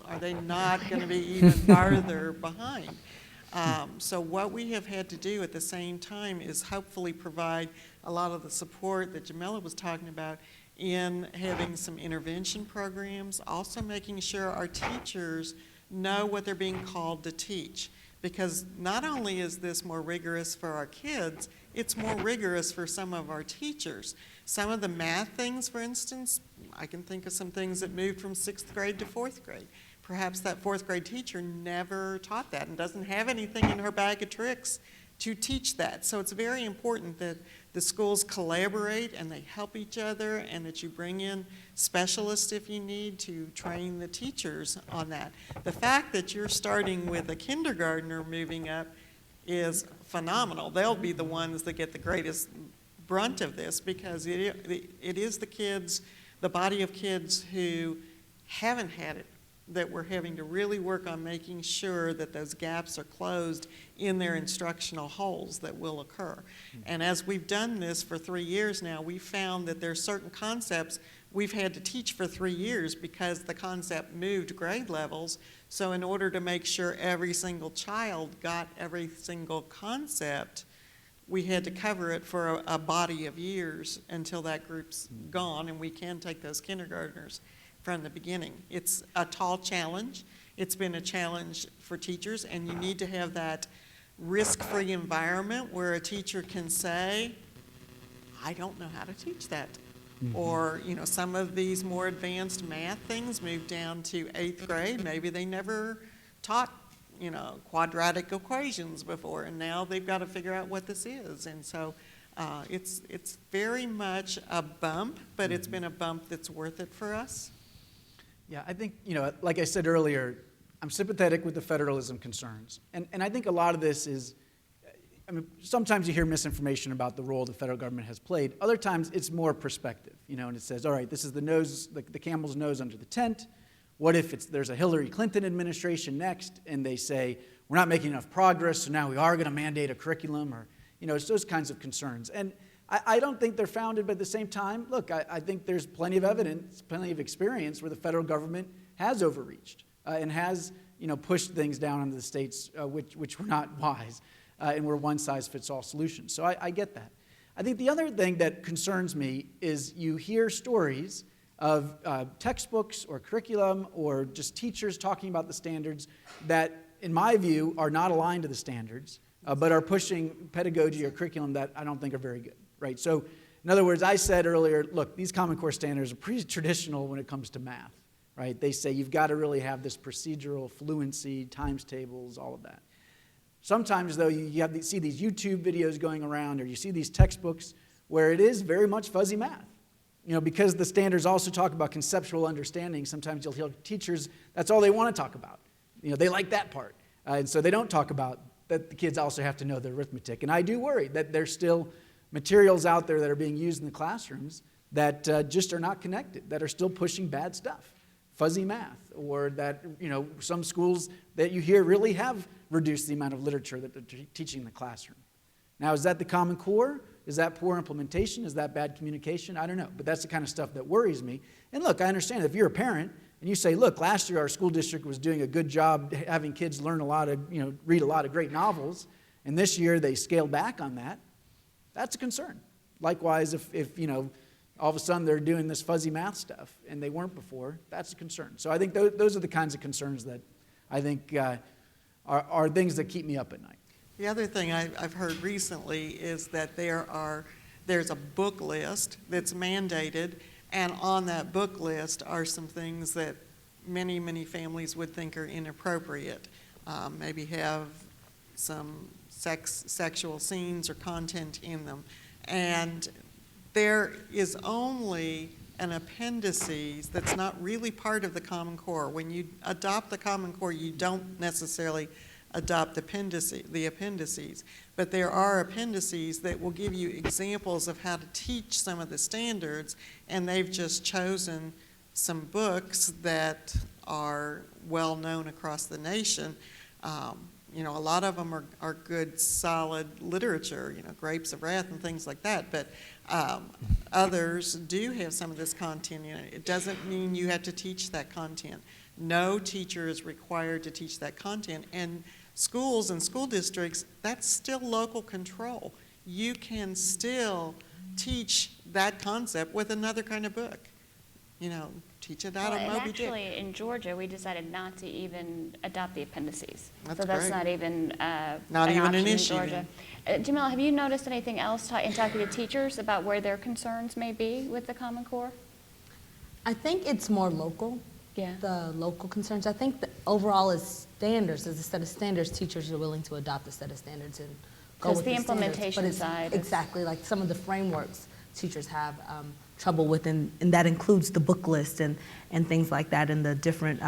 are they not going to be even farther behind? So what we have had to do at the same time is hopefully provide a lot of the support that Jamila was talking about in having some intervention programs, also making sure our teachers know what they're being called to teach. Because not only is this more rigorous for our kids, it's more rigorous for some of our teachers. Some of the math things, for instance, I can think of some things that moved from 6th grade to 4th grade. Perhaps that 4th grade teacher never taught that and doesn't have anything in her bag of tricks to teach that. So it's very important that the schools collaborate and they help each other, and that you bring in specialists if you need to train the teachers on that. The fact that you're starting with a kindergartner moving up is phenomenal. They'll be the ones that get the greatest brunt of this, because it is the kids, the body of kids who haven't had it, that we're having to really work on making sure that those gaps are closed in their instructional holes that will occur. And as we've done this for 3 years now, we've found that there are certain concepts we've had to teach for 3 years because the concept moved grade levels. So in order to make sure every single child got every single concept, we had to cover it for a body of years until that group's gone, and we can take those kindergartners from the beginning. It's a tall challenge. It's been a challenge for teachers, and you need to have that risk-free environment where a teacher can say, I don't know how to teach that. Mm-hmm. Or, some of these more advanced math things move down to 8th grade. Maybe they never taught, quadratic equations before, and now they've got to figure out what this is. And so it's very much a bump, but it's been a bump that's worth it for us. Yeah, I think, like I said earlier, I'm sympathetic with the federalism concerns. And I think a lot of this is, sometimes you hear misinformation about the role the federal government has played. Other times it's more perspective, and it says, all right, this is the nose, the camel's nose under the tent. What if there's a Hillary Clinton administration next, and they say, we're not making enough progress, so now we are going to mandate a curriculum, or, it's those kinds of concerns. And I don't think they're founded, but at the same time, look, I think there's plenty of evidence, plenty of experience where the federal government has overreached and has, pushed things down onto the states which were not wise and were one-size-fits-all solutions. So I get that. I think the other thing that concerns me is you hear stories of textbooks or curriculum or just teachers talking about the standards that, in my view, are not aligned to the standards, but are pushing pedagogy or curriculum that I don't think are very good. Right? So, in other words, I said earlier, look, these Common Core standards are pretty traditional when it comes to math. Right? They say you've got to really have this procedural fluency, times tables, all of that. Sometimes, though, you see these YouTube videos going around, or you see these textbooks where it is very much fuzzy math. Because the standards also talk about conceptual understanding, sometimes you'll hear teachers, that's all they want to talk about. They like that part. And so they don't talk about that the kids also have to know the arithmetic. And I do worry that there's still materials out there that are being used in the classrooms that just are not connected, that are still pushing bad stuff, fuzzy math, or that, some schools that you hear really have reduced the amount of literature that they're teaching in the classroom. Now, is that the Common Core? Is that poor implementation? Is that bad communication? I don't know, but that's the kind of stuff that worries me. And look, I understand if you're a parent and you say, look, last year our school district was doing a good job having kids learn a lot of, read a lot of great novels, and this year they scaled back on that, that's a concern. Likewise, if all of a sudden they're doing this fuzzy math stuff and they weren't before, that's a concern. So I think those are the kinds of concerns that I think are things that keep me up at night. The other thing I've heard recently is that there's a book list that's mandated, and on that book list are some things that many families would think are inappropriate. Maybe have some sexual scenes or content in them. And there is only an appendices that's not really part of the Common Core. When you adopt the Common Core, you don't necessarily adopt the appendices, but there are appendices that will give you examples of how to teach some of the standards, and they've just chosen some books that are well known across the nation. A lot of them are good, solid literature, Grapes of Wrath and things like that, but others do have some of this content in it. It doesn't mean you have to teach that content. No teacher is required to teach that content, and schools and school districts, that's still local control. You can still teach that concept with another kind of book. Teach it out of Moby Dick. Actually, in Georgia, we decided not to even adopt the appendices. That's so that's great. not even Not even option an in issue Georgia. Jamila, have you noticed anything else in talking to teachers about where their concerns may be with the Common Core? I think it's more local. Yeah. The local concerns. I think the overall is standards. As a set of standards, teachers are willing to adopt a set of standards and go with Because the standards. implementation But it's side is- exactly like some of the frameworks teachers have trouble with, and that includes the book list and things like that, and the different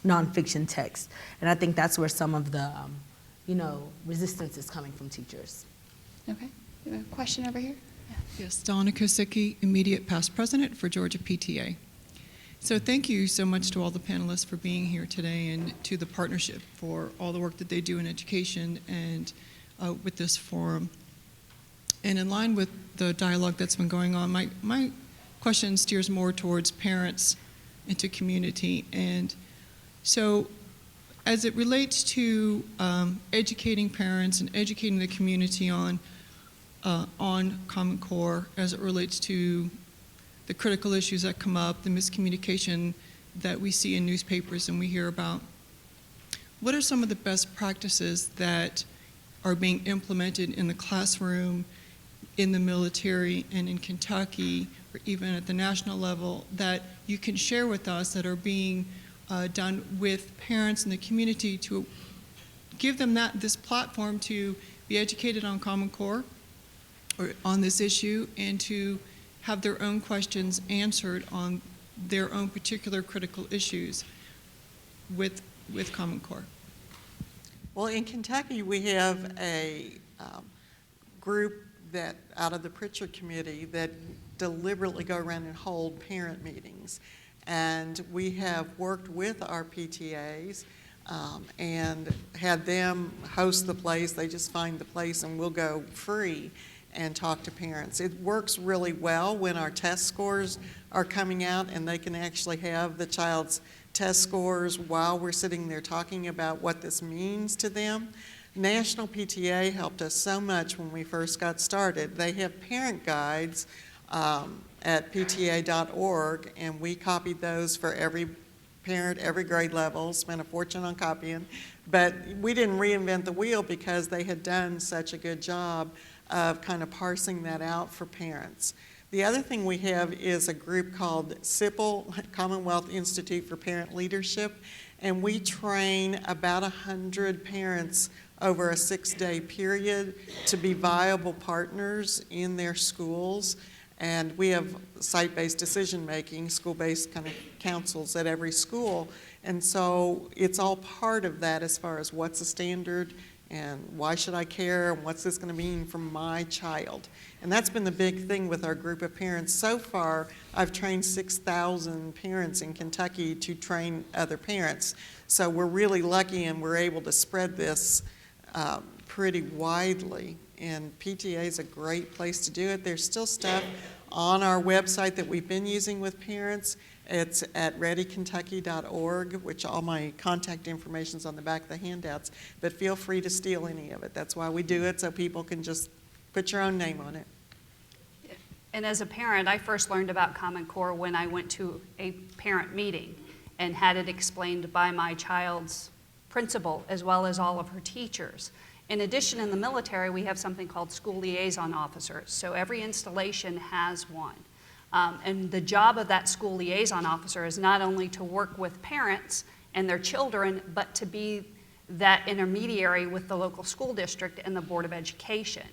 nonfiction texts. And I think that's where some of the resistance is coming from teachers. Okay. You have a question over here? Yes, Donna Kosicki, immediate past president for Georgia PTA. So thank you so much to all the panelists for being here today, and to the partnership for all the work that they do in education and with this forum. And in line with the dialogue that's been going on, my question steers more towards parents and to community. And so as it relates to educating parents and educating the community on Common Core, as it relates to the critical issues that come up, the miscommunication that we see in newspapers and we hear about, what are some of the best practices that are being implemented in the classroom, in the military, and in Kentucky, or even at the national level, that you can share with us that are being done with parents in the community to give them this platform to be educated on Common Core or on this issue, and to have their own questions answered on their own particular critical issues with Common Core? Well, in Kentucky, we have a group that out of the Pritchard Committee that deliberately go around and hold parent meetings. And we have worked with our PTAs and had them host the place. They just find the place and we'll go free and talk to parents. It works really well when our test scores are coming out and they can actually have the child's test scores while we're sitting there talking about what this means to them. National PTA helped us so much when we first got started. They have parent guides at pta.org, and we copied those for every parent, every grade level, spent a fortune on copying. But we didn't reinvent the wheel because they had done such a good job of kind of parsing that out for parents. The other thing we have is a group called CIPL, Commonwealth Institute for Parent Leadership, and we train about 100 parents over a 6-day period to be viable partners in their schools. And we have site-based decision-making, school-based kind of councils at every school. And so it's all part of that as far as what's the standard and why should I care and what's this going to mean for my child. And that's been the big thing with our group of parents. So far, I've trained 6,000 parents in Kentucky to train other parents. So we're really lucky and we're able to spread this pretty widely. And PTA is a great place to do it. There's still stuff on our website that we've been using with parents. It's at readykentucky.org, which all my contact information is on the back of the handouts. But feel free to steal any of it. That's why we do it, so people can just put your own name on it. And as a parent, I first learned about Common Core when I went to a parent meeting and had it explained by my child's principal as well as all of her teachers. In addition, in the military, we have something called school liaison officers. So every installation has one. And the job of that school liaison officer is not only to work with parents and their children, but to be that intermediary with the local school district and the Board of Education.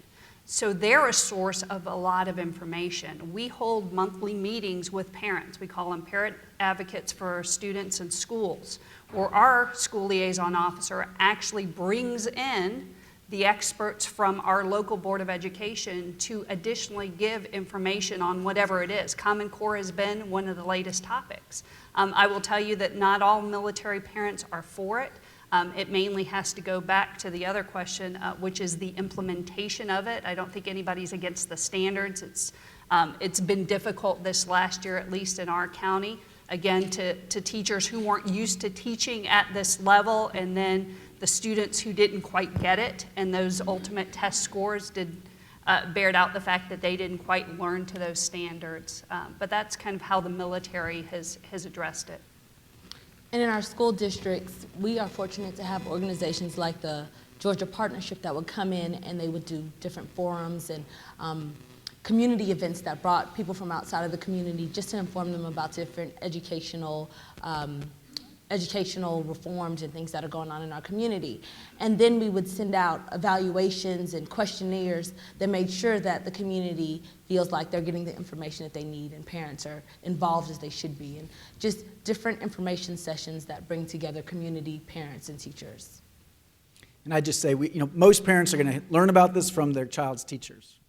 So they're a source of a lot of information. We hold monthly meetings with parents. We call them parent advocates for students and schools, where our school liaison officer actually brings in the experts from our local Board of Education to additionally give information on whatever it is. Common Core has been one of the latest topics. I will tell you that not all military parents are for it. It mainly has to go back to the other question, which is the implementation of it. I don't think anybody's against the standards. It's been difficult this last year, at least in our county, again, to teachers who weren't used to teaching at this level, and then the students who didn't quite get it, and those ultimate test scores bared out the fact that they didn't quite learn to those standards. But that's kind of how the military has addressed it. And in our school districts, we are fortunate to have organizations like the Georgia Partnership that would come in and they would do different forums and community events that brought people from outside of the community just to inform them about different educational reforms and things that are going on in our community. And then we would send out evaluations and questionnaires that made sure that the community feels like they're getting the information that they need and parents are involved as they should be, and just different information sessions that bring together community, parents, and teachers. And I just say, most parents are going to learn about this from their child's teachers,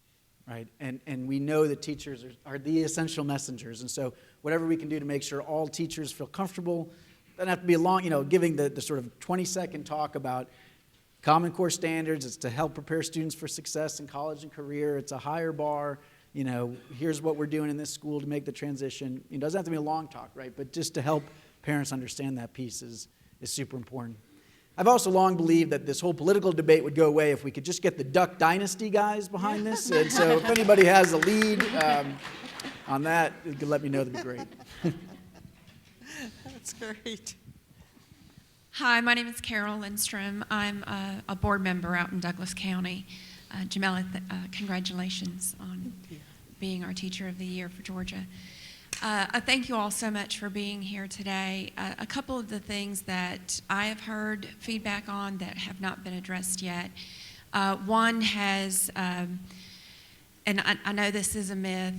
right? And we know that teachers are the essential messengers, and so whatever we can do to make sure all teachers feel comfortable. Doesn't have to be a long, giving the sort of 20-second talk about Common Core standards. It's to help prepare students for success in college and career. It's a higher bar. Here's what we're doing in this school to make the transition. It doesn't have to be a long talk, right? But just to help parents understand that piece is super important. I've also long believed that this whole political debate would go away if we could just get the Duck Dynasty guys behind this. And so if anybody has a lead on that, you can let me know. That'd be great. That's great. Hi, my name is Carol Lindstrom. I'm a board member out in Douglas County. Jamela, congratulations on being our Teacher of the Year for Georgia. I thank you all so much for being here today. A couple of the things that I have heard feedback on that have not been addressed yet. One has, and I know this is a myth,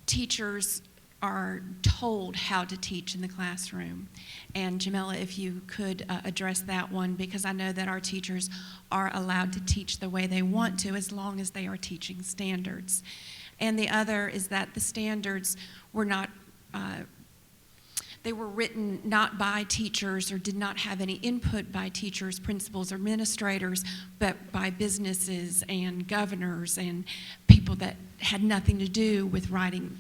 teachers are told how to teach in the classroom. And Jamela, if you could address that one, because I know that our teachers are allowed to teach the way they want to as long as they are teaching standards. And the other is that the standards were not, they were written not by teachers or did not have any input by teachers, principals, or administrators, but by businesses and governors and people that had nothing to do with writing,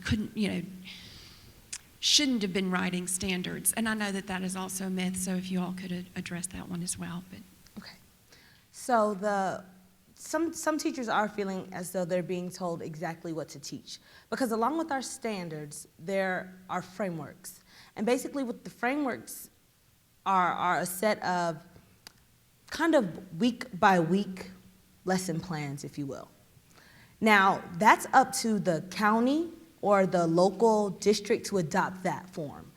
shouldn't have been writing standards. And I know that that is also a myth, so if you all could address that one as well. But. Okay. So some teachers are feeling as though they're being told exactly what to teach. Because along with our standards, there are frameworks. And basically what the frameworks are a set of kind of week by week lesson plans, if you will. Now, that's up to the county or the local district to adopt that form.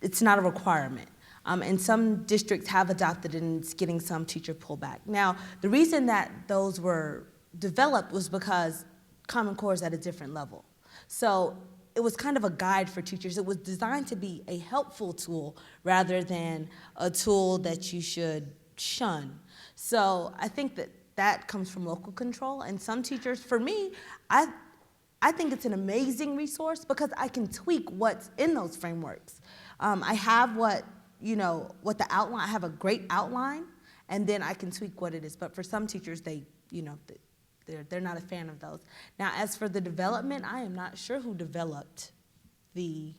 It's not a requirement. And some districts have adopted it, and it's getting some teacher pullback. Now, the reason that those were developed was because Common Core is at a different level. So it was kind of a guide for teachers. It was designed to be a helpful tool rather than a tool that you should shun. So I think that comes from local control. And some teachers, for me, I think it's an amazing resource because I can tweak what's in those frameworks. I have what the outline, I have a great outline, and then I can tweak what it is. But for some teachers, they're not a fan of those. Now, as for the development, I am not sure who developed the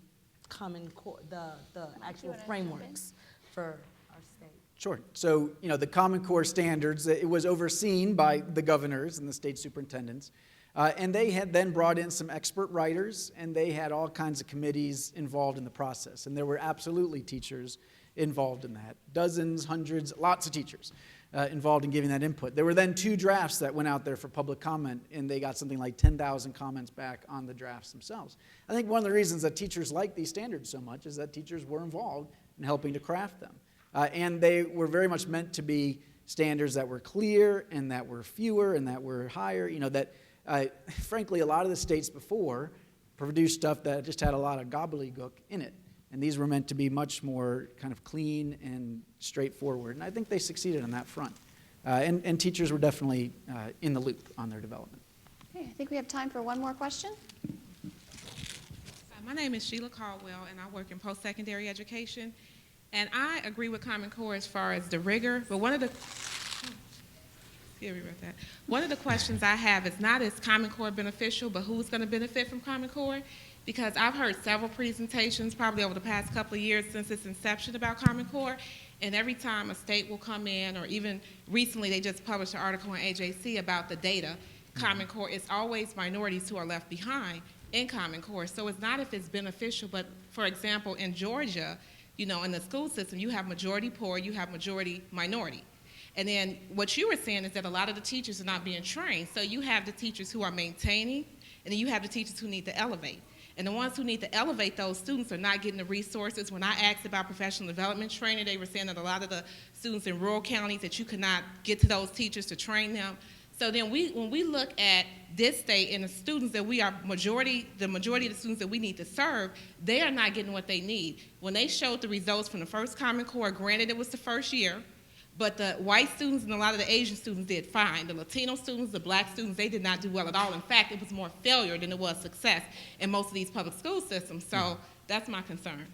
Common Core, the actual frameworks for our state. Sure. So, the Common Core standards, it was overseen by the governors and the state superintendents. And they had then brought in some expert writers, and they had all kinds of committees involved in the process. And there were absolutely teachers involved in that. Dozens, hundreds, lots of teachers. involved in giving that input. There were then 2 drafts that went out there for public comment, and they got something like 10,000 comments back on the drafts themselves. I think one of the reasons that teachers like these standards so much is that teachers were involved in helping to craft them. And they were very much meant to be standards that were clear and that were fewer and that were higher. You know, that frankly, a lot of the states before produced stuff that just had a lot of gobbledygook in it. And these were meant to be much more kind of clean and straightforward. And I think they succeeded on that front. And teachers were definitely in the loop on their development. Okay, I think we have time for one more question. My name is Sheila Caldwell, and I work in post-secondary education. And I agree with Common Core as far as the rigor, but one of the questions I have is not is Common Core beneficial, but who's going to benefit from Common Core? Because I've heard several presentations probably over the past couple of years since its inception about Common Core, and every time a state will come in, or even recently they just published an article in AJC about the data, Common Core, it's always minorities who are left behind in Common Core. So it's not if it's beneficial, but for example, in Georgia, you know, in the school system, you have majority poor, you have majority minority. And then what you were saying is that a lot of the teachers are not being trained. So you have the teachers who are maintaining, and then you have the teachers who need to elevate. And the ones who need to elevate those students are not getting the resources. When I asked about professional development training, they were saying that a lot of the students in rural counties that you could not get to those teachers to train them. So then when we look at this state and the students that we are the majority of the students that we need to serve, they are not getting what they need. When they showed the results from the first Common Core, granted it was the first year, but the white students and a lot of the Asian students did fine. The Latino students, the black students, they did not do well at all. In fact, it was more failure than it was success in most of these public school systems. So that's my concern.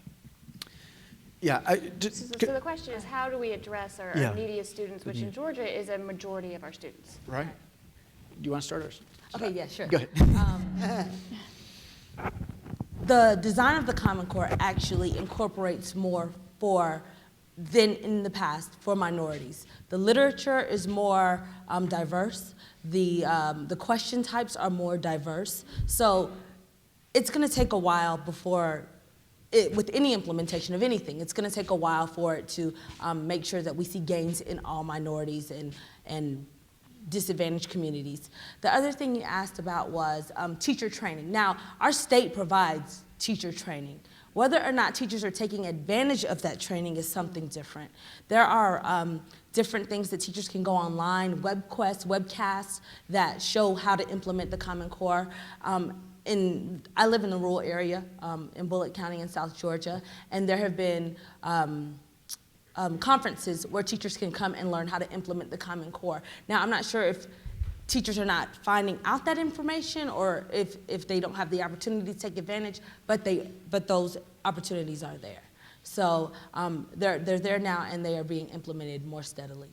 Yeah. So the question is, how do we address our neediest students, which in Georgia is a majority of our students? Right. Do you want to start, or? Okay, yeah, sure. Go ahead. The design of the Common Core actually incorporates more than in the past for minorities. The literature is more diverse. The question types are more diverse. So it's going to take a while before, with any implementation of anything, it's going to take a while for it to make sure that we see gains in all minorities and disadvantaged communities. The other thing you asked about was teacher training. Now, our state provides teacher training. Whether or not teachers are taking advantage of that training is something different. There are different things that teachers can go online, webcasts that show how to implement the Common Core. I live in a rural area in Bullitt County in South Georgia, and there have been conferences where teachers can come and learn how to implement the Common Core. Now, I'm not sure if teachers are not finding out that information or if they don't have the opportunity to take advantage, but those opportunities are there. So they're there now, and they are being implemented more steadily.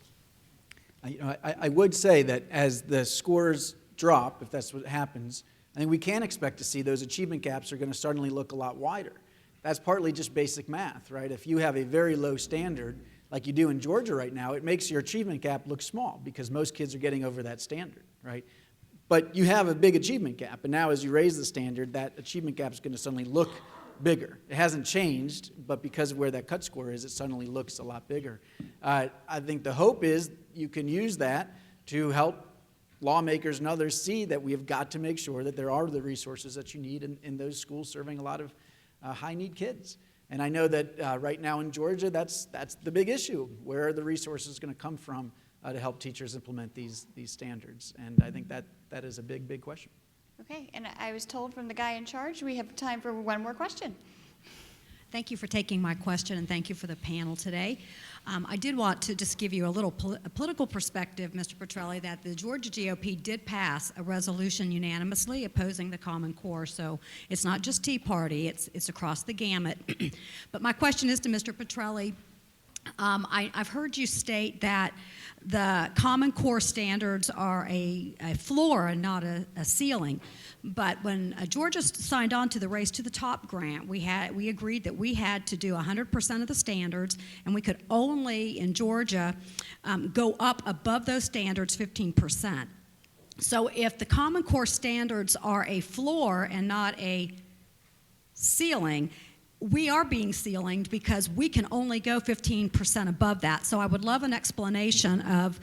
I would say that as the scores drop, if that's what happens, I think we can expect to see those achievement gaps are going to suddenly look a lot wider. That's partly just basic math, right? If you have a very low standard, like you do in Georgia right now, it makes your achievement gap look small because most kids are getting over that standard, right? But you have a big achievement gap, and now as you raise the standard, that achievement gap is going to suddenly look bigger. It hasn't changed, but because of where that cut score is, it suddenly looks a lot bigger. I think the hope is you can use that to help lawmakers and others see that we have got to make sure that there are the resources that you need in those schools serving a lot of high-need kids. And I know that right now in Georgia, that's the big issue. Where are the resources going to come from to help teachers implement these standards? And I think that is a big, big question. Okay, and I was told from the guy in charge we have time for one more question. Thank you for taking my question, and thank you for the panel today. I did want to just give you a little political perspective, Mr. Petrelli, that the Georgia GOP did pass a resolution unanimously opposing the Common Core. So it's not just Tea Party, it's across the gamut. But my question is to Mr. Petrelli. I've heard you state that the Common Core standards are a floor and not a ceiling. But when Georgia signed on to the Race to the Top grant, we agreed that we had to do 100% of the standards, and we could only, in Georgia, go up above those standards 15%. So if the Common Core standards are a floor and not a ceiling, we are being ceilinged because we can only go 15% above that. So I would love an explanation of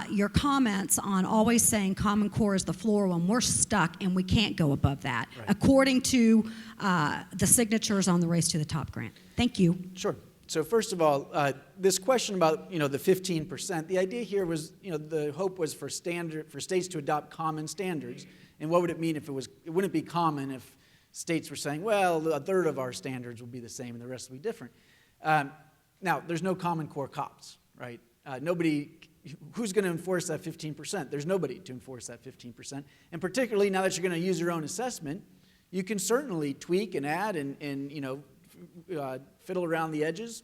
your comments on always saying Common Core is the floor when we're stuck and we can't go above that, according to the signatures on the Race to the Top grant. Thank you. Sure. So first of all, this question about the 15%, the idea here was the hope was for states to adopt common standards. And what would it mean if it wouldn't be common if states were saying, well, a third of our standards will be the same and the rest will be different. Now, there's no Common Core cops, right? Who's going to enforce that 15%? There's nobody to enforce that 15%. And particularly now that you're going to use your own assessment, you can certainly tweak and add and fiddle around the edges.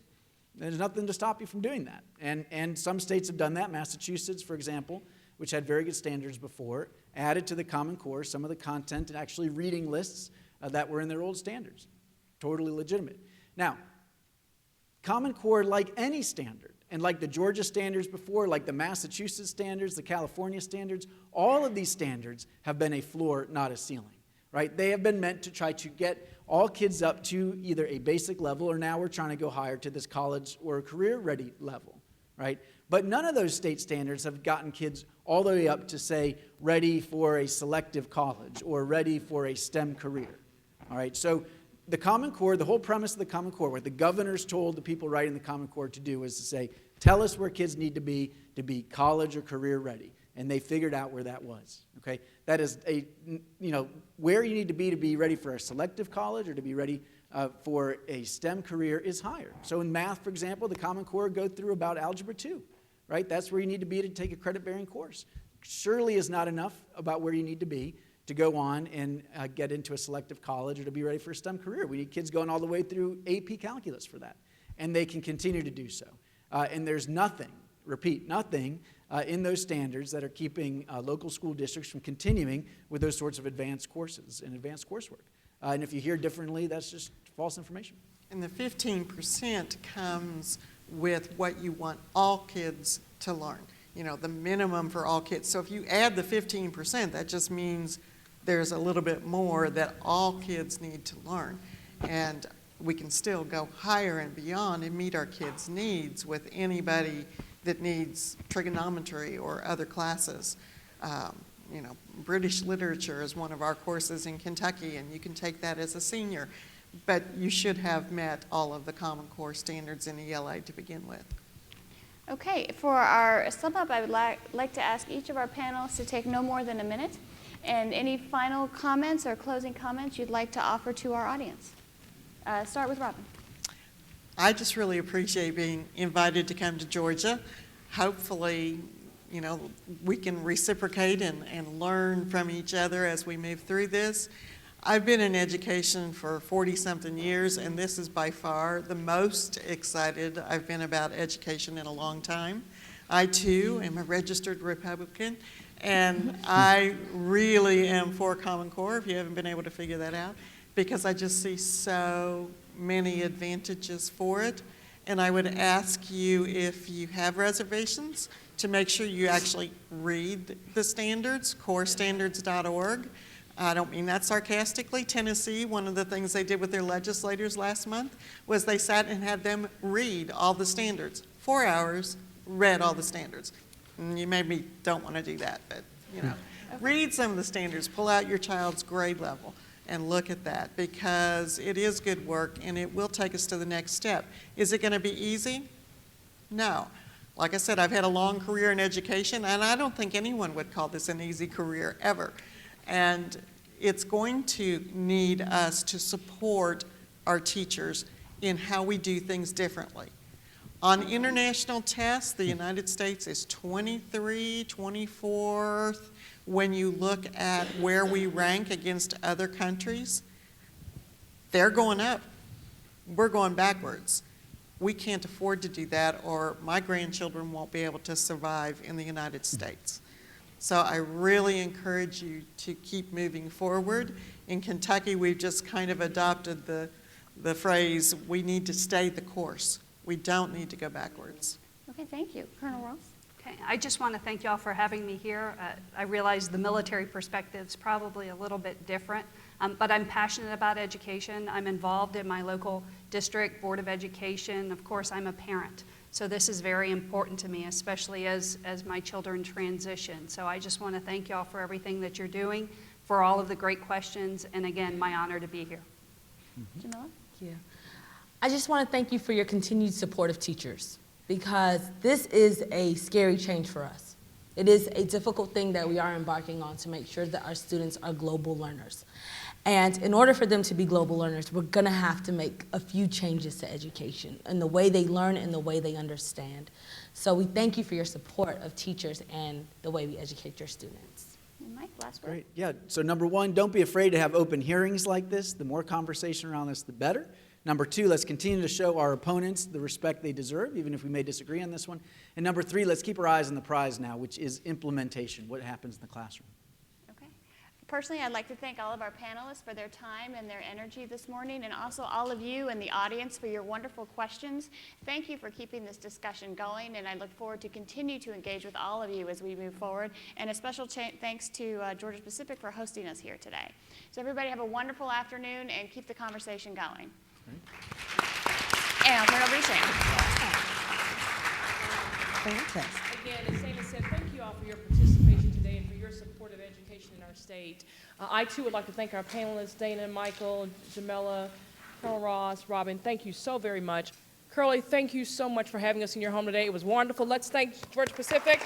There's nothing to stop you from doing that. And some states have done that. Massachusetts, for example, which had very good standards before, added to the Common Core some of the content and actually reading lists that were in their old standards. Totally legitimate. Now, Common Core, like any standard, and like the Georgia standards before, like the Massachusetts standards, the California standards, all of these standards have been a floor, not a ceiling, right? They have been meant to try to get all kids up to either a basic level, or now we're trying to go higher to this college or career-ready level, right? But none of those state standards have gotten kids all the way up to, say, ready for a selective college or ready for a STEM career. All right, so the Common Core, the whole premise of the Common Core, what the governors told the people writing the Common Core to do was to say, tell us where kids need to be college or career ready. And they figured out where that was, okay? That is where you need to be ready for a selective college or to be ready for a STEM career is higher. So in math, for example, the Common Core go through about Algebra 2, right? That's where you need to be to take a credit-bearing course. Surely is not enough about where you need to be to go on and get into a selective college or to be ready for a STEM career. We need kids going all the way through AP Calculus for that, and they can continue to do so. And there's nothing, repeat, nothing in those standards that are keeping local school districts from continuing with those sorts of advanced courses and advanced coursework. And if you hear differently, that's just false information. And the 15% comes with what you want all kids to learn, the minimum for all kids. So if you add the 15%, that just means there's a little bit more that all kids need to learn. And we can still go higher and beyond and meet our kids' needs with anybody that needs trigonometry or other classes. British literature is one of our courses in Kentucky, and you can take that as a senior. But you should have met all of the Common Core standards in ELA to begin with. Okay, for our sum up, I would like to ask each of our panelists to take no more than a minute. And any final comments or closing comments you'd like to offer to our audience? Start with Robin. I just really appreciate being invited to come to Georgia. Hopefully, we can reciprocate and learn from each other as we move through this. I've been in education for 40-something years, and this is by far the most excited I've been about education in a long time. I, too, am a registered Republican, and I really am for Common Core, if you haven't been able to figure that out, because I just see so many advantages for it. And I would ask you, if you have reservations, to make sure you actually read the standards, corestandards.org. I don't mean that sarcastically. Tennessee, one of the things they did with their legislators last month was they sat and had them read all the standards. 4 hours, read all the standards. You maybe don't want to do that, but read some of the standards, pull out your child's grade level and look at that, because it is good work and it will take us to the next step. Is it going to be easy? No. Like I said, I've had a long career in education, and I don't think anyone would call this an easy career ever. And it's going to need us to support our teachers in how we do things differently. On international tests, the United States is 24th when you look at where we rank against other countries. They're going up. We're going backwards. We can't afford to do that, or my grandchildren won't be able to survive in the United States. So I really encourage you to keep moving forward. In Kentucky, we've just kind of adopted the phrase, we need to stay the course. We don't need to go backwards. Okay, thank you. Colonel Ross? Okay, I just want to thank y'all for having me here. I realize the military perspective is probably a little bit different, but I'm passionate about education. I'm involved in my local district board of education. Of course, I'm a parent, so this is very important to me, especially as my children transition. So I just want to thank y'all for everything that you're doing, for all of the great questions, and again, my honor to be here. Jamila? Thank you. I just want to thank you for your continued support of teachers, because this is a scary change for us. It is a difficult thing that we are embarking on to make sure that our students are global learners. And in order for them to be global learners, we're going to have to make a few changes to education and the way they learn and the way they understand. So we thank you for your support of teachers and the way we educate your students. And Mike, last word. Great. Yeah. So number one, don't be afraid to have open hearings like this. The more conversation around this, the better. Number two, let's continue to show our opponents the respect they deserve, even if we may disagree on this one. And number three, let's keep our eyes on the prize now, which is implementation, what happens in the classroom. Okay. Personally, I'd like to thank all of our panelists for their time and their energy this morning, and also all of you in the audience for your wonderful questions. Thank you for keeping this discussion going, and I look forward to continue to engage with all of you as we move forward. And a special thanks to Georgia Pacific for hosting us here today. So everybody have a wonderful afternoon and keep the conversation going. And I'll turn it over to Sam. Again, as Sana said, thank you all for your participation today and for your support of education in our state. I too would like to thank our panelists, Dana, Michael, Jamila, Colonel Ross, Robin. Thank you so very much. Curly, thank you so much for having us in your home today. It was wonderful. Let's thank Georgia Pacific.